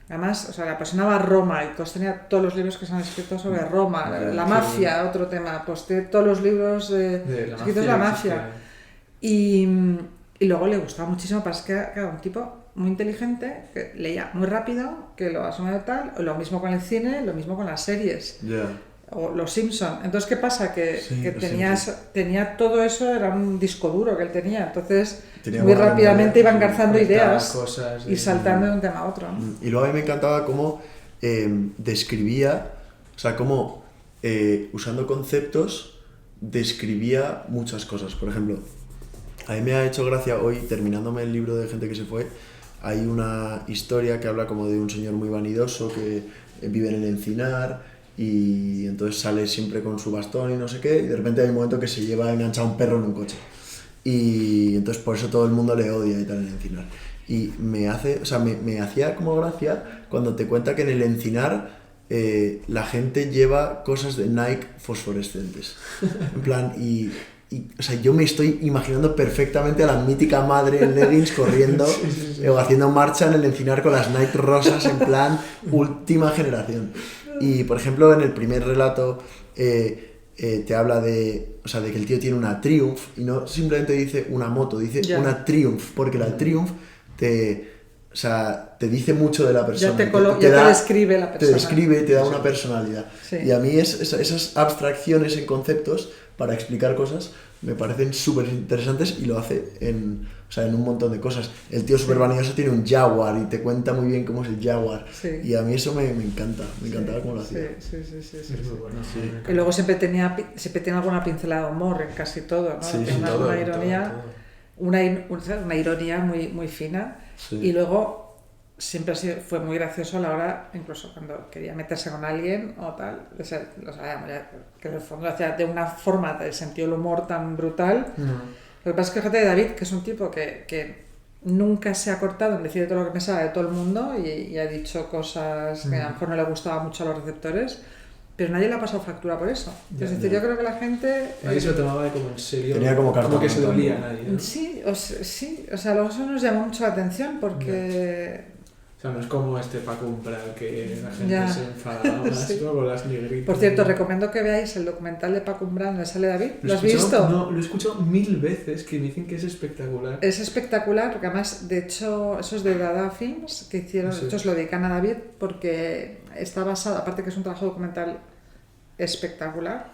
Además, o sea, le apasionaba Roma y pues tenía todos los libros que se han escrito sobre Roma, la mafia, otro tema, pues tiene todos los libros escritos de la mafia. Y Y luego le gustaba muchísimo, para que era un tipo muy inteligente, que leía muy rápido, que lo asumía tal, lo mismo con el cine, lo mismo con las series. O los Simpson. Entonces, ¿qué pasa? Que tenía todo eso, era un disco duro que él tenía. Entonces, muy rápidamente iba engarzando ideas y saltando de un tema a otro. Y luego a mí me encantaba cómo describía, o sea, cómo usando conceptos describía muchas cosas. Por ejemplo, a mí me ha hecho gracia hoy, terminándome el libro de Gente que se fue, hay una historia que habla como de un señor muy vanidoso que vive en el encinar y entonces sale siempre con su bastón y no sé qué, y de repente hay un momento que se lleva enganchado un perro en un coche. Y entonces por eso todo el mundo le odia y tal en el encinar. Y me hacía como gracia cuando te cuenta que en el encinar la gente lleva cosas de Nike fosforescentes. En plan, o sea, yo me estoy imaginando perfectamente a la mítica madre en leggings corriendo o haciendo marcha en el encinar con las Nike rosas en plan última generación. Y por ejemplo en el primer relato te habla de que el tío tiene una Triumph y no simplemente dice una moto, dice una Triumph, porque la Triumph te dice mucho de la persona. Te describe la persona. Te describe y te da una personalidad. Sí. Y a mí esas abstracciones en conceptos para explicar cosas me parecen súper interesantes y lo hace en un montón de cosas. El tío súper vanidoso tiene un Jaguar y te cuenta muy bien cómo es el Jaguar. Sí. Y a mí eso me encanta, me encantaba cómo lo hacía. Sí. Es muy bueno. Sí. Y luego siempre tenía alguna pincelada de humor en casi todo, ¿no? Sí, una ironía, todo. Una ironía muy, muy fina. Sí. Y luego siempre fue muy gracioso a la hora, incluso cuando quería meterse con alguien o tal, lo sabíamos ya, que en el fondo lo hacía de una forma de sentido del humor tan brutal. Lo que pasa es que fíjate de David, que es un tipo que nunca se ha cortado en decir todo lo que pensaba de todo el mundo y ha dicho cosas que a lo mejor no le gustaba mucho a los receptores, pero nadie le ha pasado factura por eso. Es decir, yo creo que la gente... Nadie se lo tomaba como en serio. Tenía como que se dolía a nadie, ¿no? Sí, o sea, luego eso nos llamó mucho la atención porque... O sea, no es como Paco Umbral, que la gente se enfadaba más, sí. Con las negritas. Por cierto, recomiendo que veáis el documental de Paco Umbral donde sale David. ¿Lo has visto? No, lo he escuchado 1000 veces, que me dicen que es espectacular. Es espectacular, porque además, de hecho, eso es de Dada Films, que hicieron, sí. Esto se lo dedican a David, porque está basado, aparte que es un trabajo documental espectacular,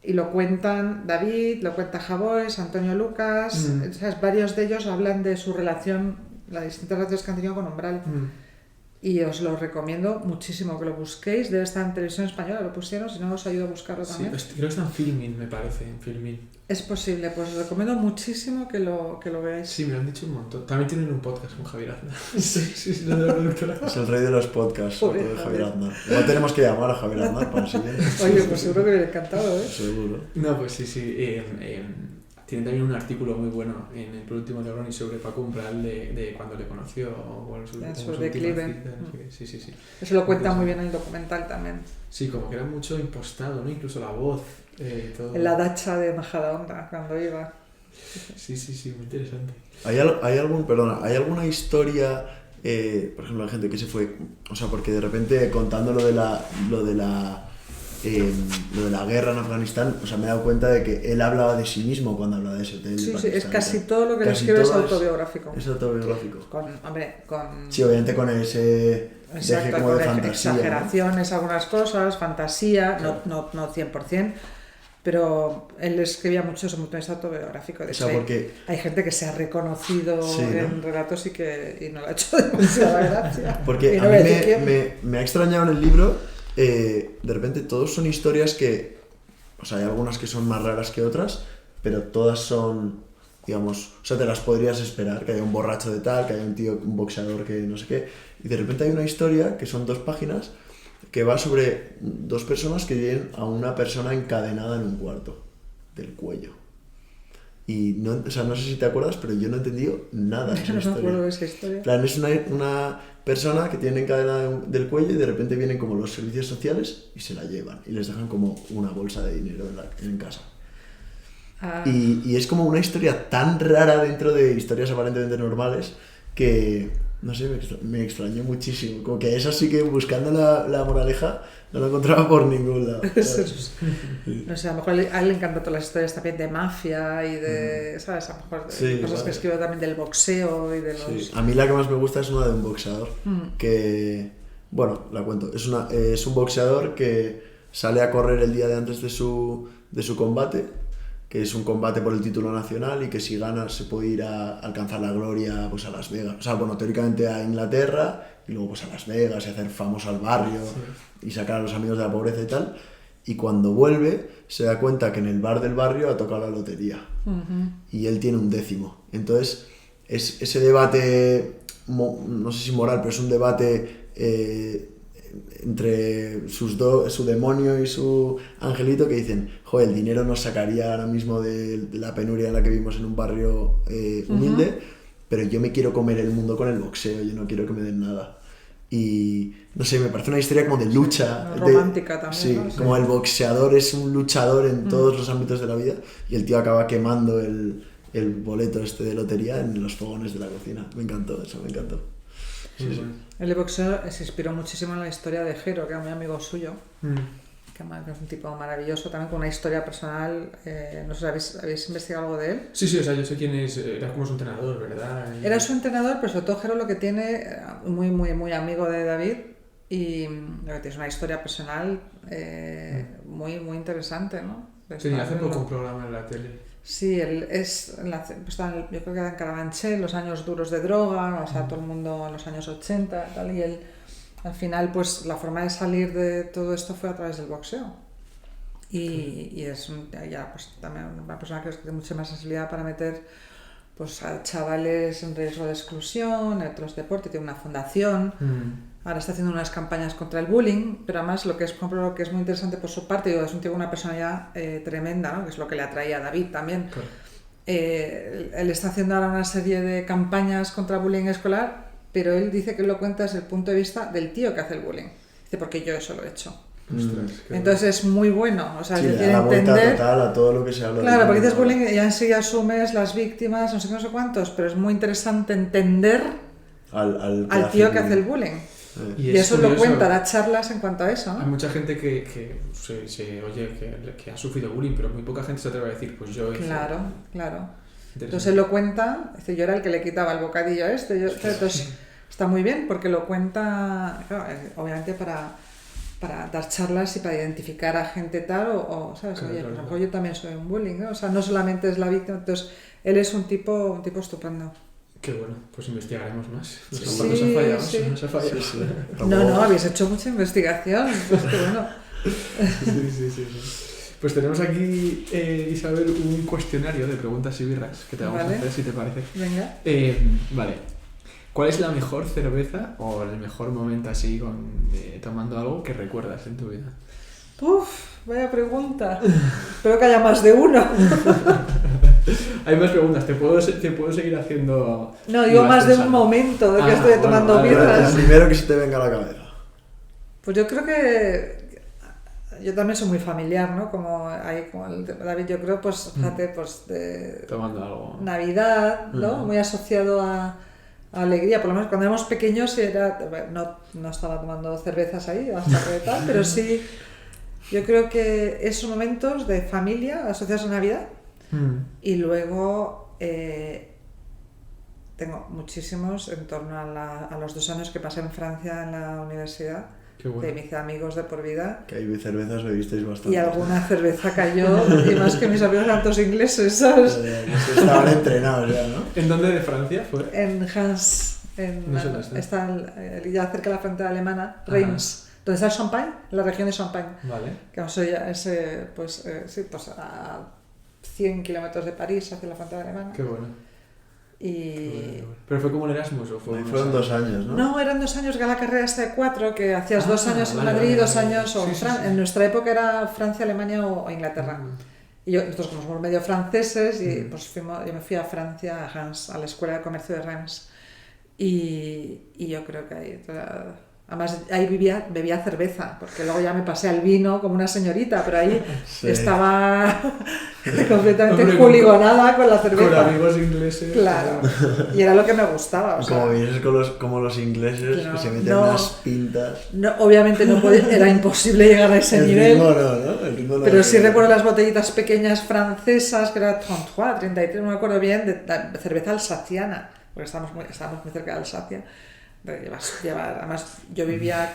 y lo cuentan David, lo cuenta Javois, Antonio Lucas, ¿sabes? Varios de ellos hablan de su relación, las distintas relaciones que han tenido con Umbral. Y os lo recomiendo muchísimo que lo busquéis. Debe estar en Televisión Española, lo pusieron, si no os ayudo a buscarlo también. Sí, creo que está en Filmin, me parece, en Filmin. Es posible, pues os recomiendo muchísimo que lo veáis. Sí, me lo han dicho un montón. También tienen un podcast con Javier Aznar. Sí, lo de la productora. Es el rey de los podcasts, de Javier Aznar. Igual tenemos que llamar a Javier Aznar para el siguiente. Oye, pues seguro que le ha encantado, ¿eh? Seguro. No, pues sí. Tienen también un artículo muy bueno en el último de Ronnie sobre Paco Umbral de cuando le conoció, bueno, su declive. Sí. Eso lo cuenta muy bien en el documental también. Sí, como que era mucho impostado, ¿no? Incluso la voz, todo. En la dacha de Majadahonda, cuando iba. Sí, muy interesante. ¿Hay alguna historia, por ejemplo, la gente que se fue, o sea, porque de repente contando lo de la guerra en Afganistán, o sea, me he dado cuenta de que él hablaba de sí mismo cuando hablaba de ese hotel. Sí, es casi todo lo que le escribe es autobiográfico. Es autobiográfico. Con... Sí, obviamente con ese deje como de fantasía. Exageraciones, ¿no? Algunas cosas, fantasía, claro. no 100%, pero él escribía mucho sobre un punto de vista autobiográfico. De hecho, porque... hay gente que se ha reconocido en relatos y no le ha hecho demasiada gracia. Porque a mí me ha extrañado en el libro. De repente todos son historias que, o sea, hay algunas que son más raras que otras, pero todas son, digamos, o sea, te las podrías esperar, que haya un borracho de tal, que haya un boxeador que no sé qué, y de repente hay una historia que son 2 páginas que va sobre 2 personas que tienen a una persona encadenada en un cuarto del cuello. Y no, o sea, no sé si te acuerdas, pero yo no he entendido nada de esa historia. No me acuerdo de esa historia. En plan, es una persona que tiene encadenada del cuello y de repente vienen como los servicios sociales y se la llevan y les dejan como una bolsa de dinero en casa. Y es como una historia tan rara dentro de historias aparentemente normales que No sé, me extrañó muchísimo. Como que eso sí que buscando la moraleja no lo encontraba por ningún lado. No sé, a lo mejor a él le encantan todas las historias también de mafia y de, ¿sabes? A lo mejor cosas que escribe también del boxeo y de los... Sí. A mí la que más me gusta es una de un boxeador que... Bueno, la cuento. Es un boxeador que sale a correr el día de antes de su combate, que es un combate por el título nacional y que si gana se puede ir a alcanzar la gloria pues a Las Vegas. O sea, bueno, teóricamente a Inglaterra y luego pues a Las Vegas y hacer famoso al barrio y sacar a los amigos de la pobreza y tal. Y cuando vuelve se da cuenta que en el bar del barrio ha tocado la lotería y él tiene un 10º. Entonces, es ese debate, no sé si moral, pero es un debate... entre su demonio y su angelito que dicen, joder, el dinero nos sacaría ahora mismo de la penuria en la que vivimos en un barrio humilde, pero yo me quiero comer el mundo con el boxeo, yo no quiero que me den nada. Y no sé, me parece una historia como de lucha. Romántica también. Sí, ¿no? Como el boxeador es un luchador en todos los ámbitos de la vida y el tío acaba quemando el boleto de lotería en los fogones de la cocina. Me encantó eso, me encantó. Sí. El de boxeo se inspiró muchísimo en la historia de Jero, que era muy amigo suyo, que es un tipo maravilloso, también con una historia personal. No sé, ¿habéis investigado algo de él? Sí, o sea, yo sé quién es, era como su entrenador, ¿verdad? Era su entrenador, pero sobre todo Jero lo que tiene, muy amigo de David, y lo que tiene es una historia personal muy interesante, ¿no? Sí, hace poco un programa en la tele. Sí, él yo creo que era en Carabanchel, los años duros de droga, o sea, todo el mundo en los años 80 y tal, y él, al final, pues la forma de salir de todo esto fue a través del boxeo. Y es pues, también una persona que tiene mucha más sensibilidad para meter pues, a chavales en riesgo de exclusión, en otros deportes, tiene una fundación. Ahora está haciendo unas campañas contra el bullying, pero además lo que es, por ejemplo, lo que es muy interesante por su parte, es un tío con una personalidad tremenda, ¿no? Que es lo que le atraía a David también. Claro. Él está haciendo ahora una serie de campañas contra el bullying escolar, pero él dice que lo cuenta desde el punto de vista del tío que hace el bullying. Dice, porque yo eso lo he hecho. Entonces es muy bueno, o sea, sí, es decir, le da la vuelta entender total a todo lo que se habla. Claro, porque dices bullying y ya enseguida asumes las víctimas, no sé cuántos, pero es muy interesante entender al tío que hace el bullying. Y eso lo cuenta, da charlas en cuanto a eso, ¿no? Hay mucha gente que se oye que ha sufrido bullying, pero muy poca gente se atreve a decir, pues yo... Claro. Entonces él lo cuenta, dice, yo era el que le quitaba el bocadillo a este. Entonces está muy bien porque lo cuenta, claro, obviamente para dar charlas y para identificar a gente tal o ¿sabes? Claro, oye, por ejemplo, yo también soy un bullying, ¿no? O sea, no solamente es la víctima, entonces él es un tipo estupendo. Qué bueno, pues investigaremos más. Nos ha fallado. Sí. No, habéis hecho mucha investigación. Pues qué bueno. Sí. Pues tenemos aquí, Isabel, un cuestionario de preguntas y birras que te vamos a hacer, si te parece. Venga. Vale. ¿Cuál es la mejor cerveza o el mejor momento así tomando algo que recuerdas en tu vida? Vaya pregunta. Espero que haya más de uno. Hay más preguntas, te puedo seguir haciendo... No, digo más de un momento de que estoy tomando birras. El primero que se te venga a la cabeza. Pues yo creo que... Yo también soy muy familiar, ¿no? Como el de David, yo creo, pues, fíjate, pues de... Tomando algo. Navidad, ¿no? Muy asociado a alegría. Por lo menos cuando éramos pequeños no estaba tomando cervezas ahí, bastante tal, pero sí... Yo creo que esos momentos de familia asociados a Navidad y luego tengo muchísimos en torno a los 2 años que pasé en Francia en la universidad. Qué bueno. De mis amigos de por vida. Que hay cervezas bebisteis bastante. Y alguna cerveza cayó, y más que mis amigos eran todos ingleses, ¿sabes? Estaban entrenados ya, ¿no? ¿En dónde de Francia fue? En Reims, está ya cerca de la frontera alemana, Reims. Donde está el Champagne, en la región de Champagne. Vale. Que es a 100 kilómetros de París, hacia la frontera alemana. Qué bueno. Y... ¿Pero fue como el Erasmus o fue? Fueron 2 años, ¿no? No, eran 2 años, que la carrera esta de 4, que hacías 2 años en Madrid, 2 años en nuestra época era Francia, Alemania o Inglaterra. Y nosotros como somos medio franceses, y pues yo me fui a Francia, a Reims, a la Escuela de Comercio de Reims. Y yo creo que ahí... Además, ahí bebía cerveza, porque luego ya me pasé al vino como una señorita, pero ahí estaba completamente juligonada con la cerveza. Con amigos ingleses. Claro. Y era lo que me gustaba. O sea, como vienes como los ingleses que se meten unas pintas. No, obviamente era imposible llegar a ese nivel. El ritmo no. Pero sí recuerdo las botellitas pequeñas francesas, que era 33, no me acuerdo bien, de cerveza alsaciana, porque estábamos muy cerca de Alsacia. Además, yo vivía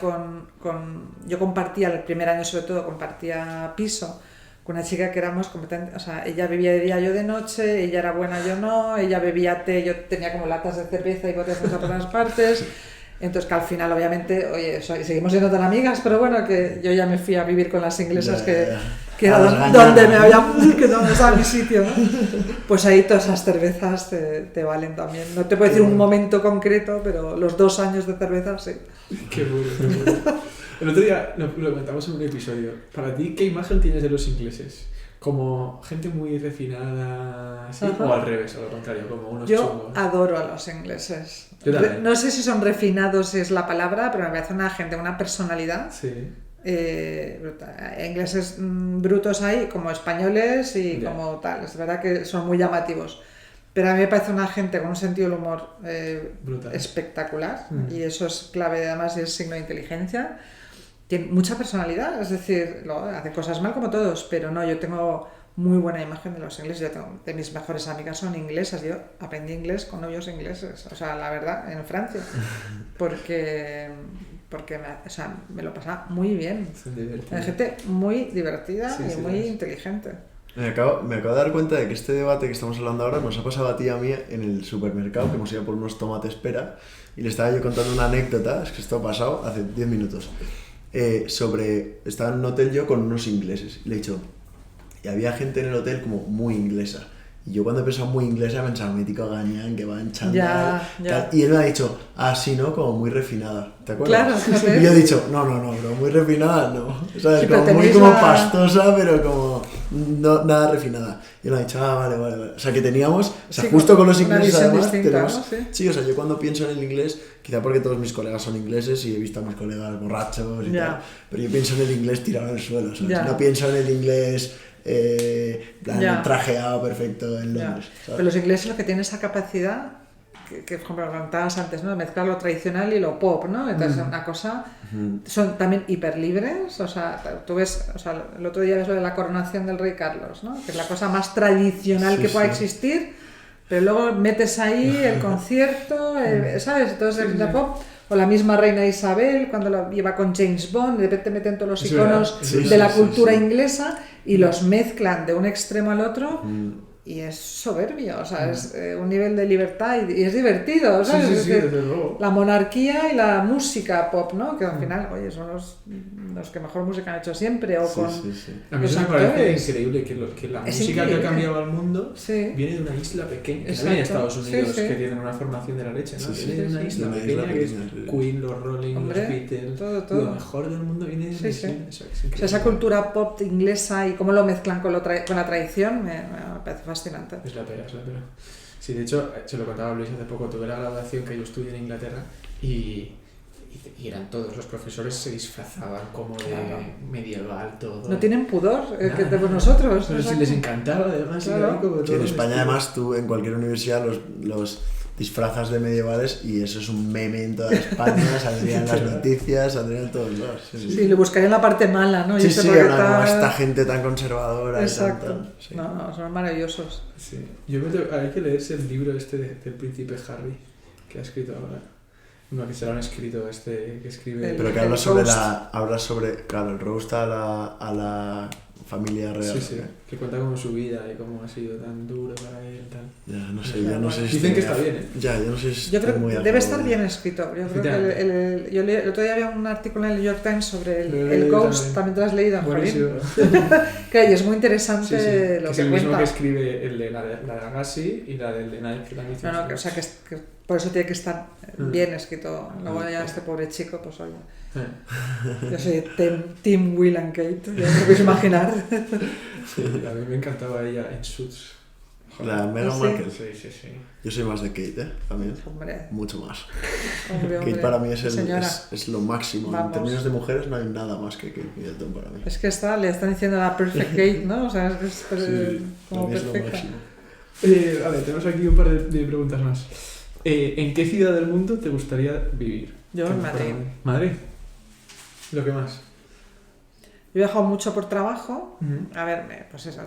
yo compartía, el primer año sobre todo, compartía piso con una chica que éramos completamente, o sea, ella vivía de día, yo de noche, ella era buena, yo no, ella bebía té, yo tenía como latas de cerveza y botellas por todas partes, entonces que al final obviamente, oye, seguimos siendo tan amigas, pero bueno, que yo ya me fui a vivir con las inglesas que era donde donde estaba mi sitio, ¿no? Pues ahí todas esas cervezas te valen también, no te puedo decir un momento concreto, pero los 2 años de cerveza, sí. Qué bueno. El otro día lo comentamos en un episodio. Para ti, ¿qué imagen tienes de los ingleses? ¿Como gente muy refinada, ¿sí? O al revés, o lo contrario, como unos Yo chungos? adoro a los ingleses. Yo también. No sé si son refinados es la palabra, pero me parece una gente, una personalidad. Sí. Ingleses brutos hay, como españoles y Ya. como tal. Es verdad que son muy llamativos. Pero a mí me parece una gente con un sentido del humor Brutal. espectacular. Y eso es clave, además, y es signo de inteligencia. Tiene mucha personalidad, es decir, hace cosas mal como todos, pero no, yo tengo muy buena imagen de los ingleses. De mis mejores amigas son inglesas, yo aprendí inglés con novios ingleses, o sea, la verdad, en Francia, porque me lo pasaba muy bien. Hay gente muy divertida y muy inteligente. Me acabo de dar cuenta de que este debate que estamos hablando ahora nos ha pasado a ti y a mí en el supermercado, que hemos ido por unos tomates pera, y le estaba yo contando una anécdota, es que esto ha pasado hace 10 minutos. Estaba en un hotel yo con unos ingleses, y le he dicho, y había gente en el hotel como muy inglesa, y yo cuando he pensado muy inglesa pensaba mítico gañán que va en chándal, Ya. y él me ha dicho, sí, ¿no? Como muy refinada, ¿te acuerdas? Claro, y yo he dicho, no, bro, muy refinada no, ¿sabes? Sí, Como muy como pastosa, pero como no, nada refinada. Y él me ha dicho, vale. O sea, que teníamos, justo con los ingleses además, tenemos... ¿no? Sí, o sea, yo cuando pienso en el inglés, quizá porque todos mis colegas son ingleses y he visto a mis colegas borrachos y tal, pero yo pienso en el inglés tirado al suelo, ¿sabes? No pienso en el inglés trajeado perfecto en Londres. Pero los ingleses lo que tienen esa capacidad, que por ejemplo comentabas antes, ¿no? De mezclar lo tradicional y lo pop, ¿no? Entonces una cosa, son también hiperlibres, o sea, tú ves, o sea, el otro día ves lo de la coronación del rey Carlos, ¿no? Que es la cosa más tradicional que pueda existir, pero luego metes ahí el concierto, ¿sabes? Entonces el pop. O la misma reina Isabel, cuando la lleva con James Bond, de repente meten todos los iconos de la cultura inglesa y los mezclan de un extremo al otro y es soberbio, o sea, es un nivel de libertad y es divertido, ¿sabes? Sí, desde luego. La monarquía y la música pop, ¿no? Que al final, oye, son los que mejor música han hecho siempre. O con A mí eso me parece increíble que la música que ha cambiado al mundo viene de una isla pequeña, que no viene de Estados Unidos, que tienen una formación de la leche, ¿no? Viene de una isla pequeña que es Queen, los Rolling, los Beatles, todo. Lo mejor del mundo viene de una isla. O sea, esa cultura pop inglesa y cómo lo mezclan con la tradición me parece fascinante. Es la pera. Sí, de hecho, se lo contaba a Luis hace poco, tuve la graduación que yo estudié en Inglaterra y eran todos, los profesores se disfrazaban como de medieval, todo. No tienen pudor, que tenemos nosotros. Pero si les encantaba, además. Claro. Sí, en España además tú en cualquier universidad los disfrazas de medievales y eso es un meme en toda España, saldrían las noticias, saldrían en todos lados. Sí, le buscarían la parte mala, ¿no? Sí, como esta gente tan conservadora. Exacto. Sí. No, son maravillosos. Sí. Hay que leerse el libro del príncipe Harry, que ha escrito ahora. Uno que se lo han escrito que escribe... Pero que habla sobre claro, el roast a la familia real. Sí, que cuenta como su vida y cómo ha sido tan duro para él y tal. Ya, no sé si dicen que está bien, ¿eh? Ya, yo no sé si yo creo muy que debe estar bien escrito. Yo creo que el otro día había un artículo en el New York Times sobre el Ghost, también te lo has leído, Jolín. Que es muy interesante lo que cuenta. Es el mismo que escribe el de la de Agassi y la del de Nike. No, o sea, que por eso tiene que estar bien escrito. Luego ya este pobre chico, pues oye. Yo soy Team Will and Kate, ya me lo podéis imaginar. Sí, a mí me encantaba ella en Suits. La Meghan ¿Sí? Markle. Sí. Yo soy más de Kate, también. Hombre. Mucho más. Hombre. Kate para mí Señora. es lo máximo. Vamos. En términos de mujeres no hay nada más que Kate Middleton para mí. Es que le están diciendo la perfect Kate, ¿no? O sea, es que es como para mí es lo perfecta. máximo. Vale, tenemos aquí un par de preguntas más. ¿En qué ciudad del mundo te gustaría vivir? Yo en Madrid. ¿Madrid? ¿Lo que más? He viajado mucho por trabajo. A ver, pues eso,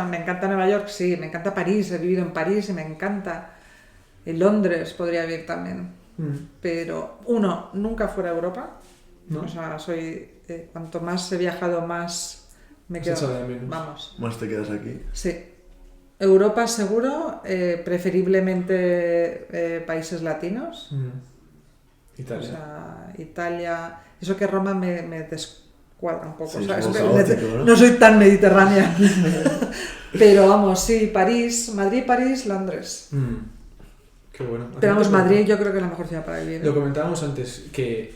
me encanta Nueva York, sí, me encanta París, he vivido en París y me encanta. En Londres podría vivir también. Pero, nunca fuera de Europa. ¿No? O sea, cuanto más he viajado, más me ¿Has quedo. echado de menos? Vamos. Más te quedas aquí. Sí. Europa seguro, preferiblemente países latinos. Italia. O sea, Italia. Eso que Roma me descuadra un poco. Sí, o sea, es es un poco caótico, ¿no? no soy tan mediterránea. Pero vamos, sí, París, Madrid, París, Londres. Qué bueno. Pero vamos, Madrid yo creo que es la mejor ciudad para vivir. Lo comentábamos antes, que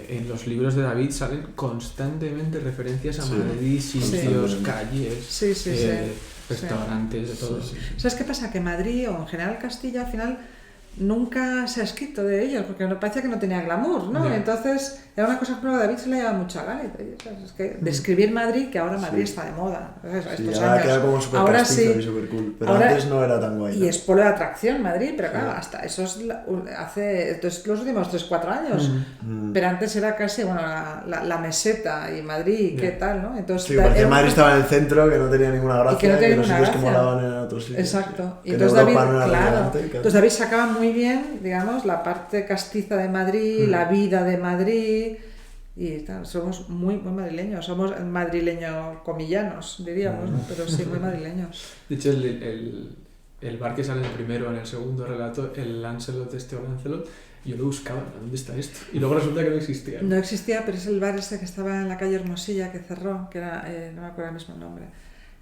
en los libros de David salen constantemente referencias a Madrid, sitios, calles, Sí. restaurantes, de todo. Sí. ¿Sabes qué pasa? Que Madrid o en general Castilla al final nunca se ha escrito de ellos porque me parecía que no tenía glamour, ¿no? Yeah. Entonces era una cosa que a David se le lleva mucha gana. Es que describir Madrid, que ahora Madrid está de moda. Sí, Estos ahora años. queda como súper Ahora castizo sí. y súper cool. Pero Ahora- antes no era tan guay. Y es polo de atracción Madrid, pero claro, hasta eso es hace los últimos 3-4 años. Pero antes era casi, bueno, la meseta y Madrid, ¿qué tal, no? Entonces, Sí, parecía era Madrid un- estaba en el centro, que no tenía ninguna gracia, que no tenía los ninguna sitios que gracia. molaban eran otros sitios. Exacto. Sí. Y Que en entonces David, Europa no era claro, relevante, claro. entonces David sacaba muy bien, digamos, la parte castiza de Madrid, la vida de Madrid, y tal, somos muy madrileños, somos madrileños comillanos, diríamos, ¿no? Pero sí, muy madrileños. De hecho, el bar que sale en el primero, en el segundo relato, el Lancelot, o Lancelot, yo lo buscaba, ¿dónde está esto? Y luego resulta que no existía. No existía, pero es el bar este que estaba en la calle Hermosilla, que cerró, que era, no me acuerdo el mismo nombre,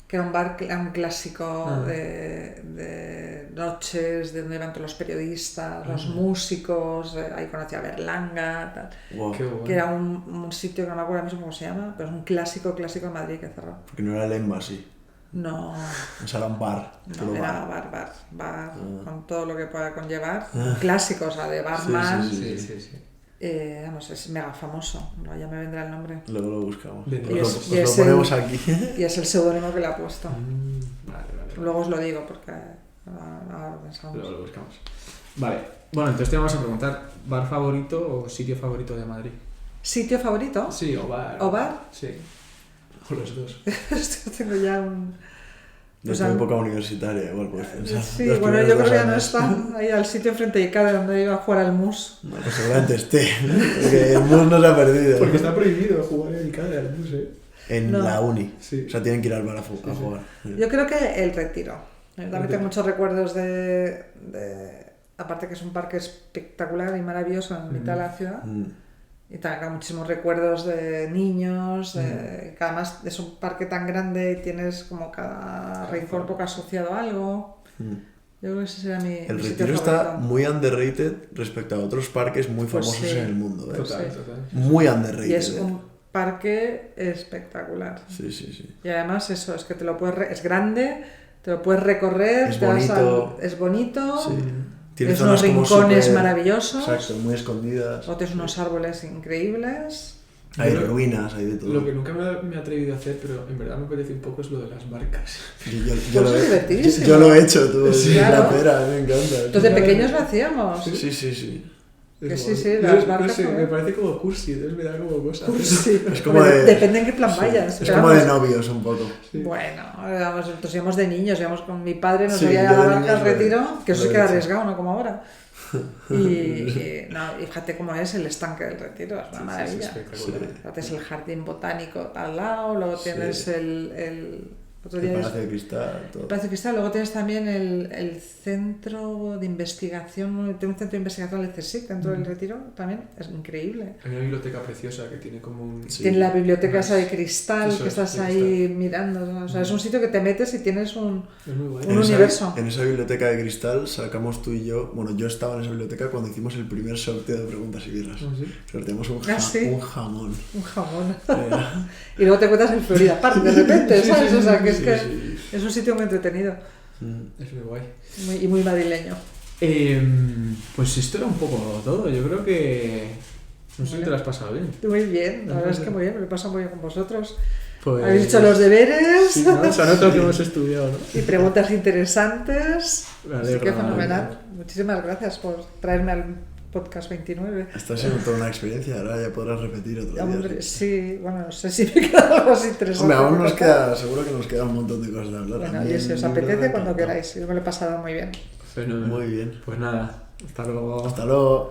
que era un bar, un clásico de noches, de donde iban todos los periodistas, los músicos, ahí conocí a Berlanga, tal. Wow. Qué bueno. Que era un sitio que no me acuerdo ahora mismo cómo se llama, pero es un clásico de Madrid que cerró. Porque no era el Embassy, No, o sea, era un bar. no puro era bar. bar, con todo lo que pueda conllevar. Clásico, o sea, de barman. Sí. Sí. Es mega famoso, no, ya me vendrá el nombre. Luego lo buscamos. Dentro. Os Y lo es ponemos aquí. Y es el seudónimo que le ha puesto. Vale. Luego os lo digo porque ahora lo pensamos. Luego lo buscamos. Vale. Bueno, entonces te vamos a preguntar, ¿bar favorito o sitio favorito de Madrid? ¿Sitio favorito? Sí, o bar. ¿O bar? Sí. O los dos. Esto tengo ya un... De O tu sea, época universitaria, igual puedes pensar. Sí, Los bueno, primeros yo creo 2 que ya no años. está ahí al sitio frente a Icade donde iba a jugar al mus. No, pues seguramente esté. Porque el MUS no se ha perdido. Porque está prohibido jugar en Icade al bus, En No. la uni. Sí. O sea, tienen que ir al bar a jugar. Yo creo que el Retiro. Yo también tengo muchos recuerdos aparte que es un parque espectacular y maravilloso en mitad de la ciudad. Y tengo muchísimos recuerdos de niños, que además es un parque tan grande y tienes como cada rincón un poco asociado a algo. Yo creo que ese será mi El mi sitio Retiro está favorito. muy underrated respecto a otros parques muy Pues famosos sí. en el mundo. ¿eh? Total. Muy underrated. Y es un parque espectacular. Sí. Y además eso, es que te lo puedes es grande, te lo puedes recorrer, Es te vas bonito. es bonito, Sí. Tiene tienes unos zonas como rincones súper- maravillosos, Exacto, muy escondidas. o tienes unos árboles increíbles. Hay Yo lo- ruinas, hay de todo. Lo que nunca me he atrevido a hacer, pero en verdad me parece un poco, es lo de las barcas. Yo Pues es divertidísimo. yo lo he hecho, tú. Sí, Sí, claro. la pera, me encanta. Entonces de pequeños lo hacíamos. Sí. Que Es sí, guay. sí, No las sé, barcas no sé, son- me parece como cursi, entonces me da como cosa. Sí, Es como hombre, de- depende en qué plan Sí. vayas. Es pero como de vamos, novios un poco. Sí. Bueno, nosotros íbamos de niños, íbamos con mi padre, nos Sí, había yo ido a de la barca niños al lo- Retiro, que eso lo sí he que era hecho. arriesgado, no como ahora. Y fíjate cómo es el estanque del Retiro, es una maravilla. espectacular. Tienes el jardín botánico al lado, luego tienes Sí. el otro El día Palacio de Cristal, todo. el Palacio de Cristal, luego tienes también el centro de investigación, tiene un centro de investigación, el CSIC, dentro del Retiro, también es increíble. Hay una biblioteca preciosa que tiene como un... Sí. Tiene la biblioteca esa de cristal, Eso que es, estás de ahí mirando, ¿no? O sea, es un sitio que te metes y tienes un Es muy guay. Un universo. En esa biblioteca de Cristal sacamos tú y yo, bueno, yo estaba en esa biblioteca cuando hicimos el primer sorteo de preguntas y birras. ¿Ah, sí? Sorteamos un, ¿Ah, sí? un jamón. un jamón. Era- Y luego te encuentras en Florida Park de repente, ¿sabes? O sea, que es Sí, que sí. es un sitio muy entretenido. Es muy guay. Y muy madrileño. Pues esto era un poco todo. Yo creo que... No sé si te lo has pasado bien. Muy bien, la verdad es que muy bien, me lo he pasado muy bien con vosotros. Pues... Habéis hecho los deberes. Sí, ¿no? Son otros que hemos estudiado, ¿no? Y preguntas interesantes. Me alegro, Así que me fenomenal. alegro. Muchísimas gracias por traerme al podcast 29. Está siendo toda una experiencia, ahora ya podrás repetir otro día. Hombre, sí, bueno, no sé si me queda algo más interesante. Hombre, aún nos queda, seguro que nos queda un montón de cosas de hablar. Bueno, y si os apetece, cuando queráis. Yo me lo he pasado muy bien. Fenómeno. Muy bien. Pues nada, hasta luego. Hasta luego.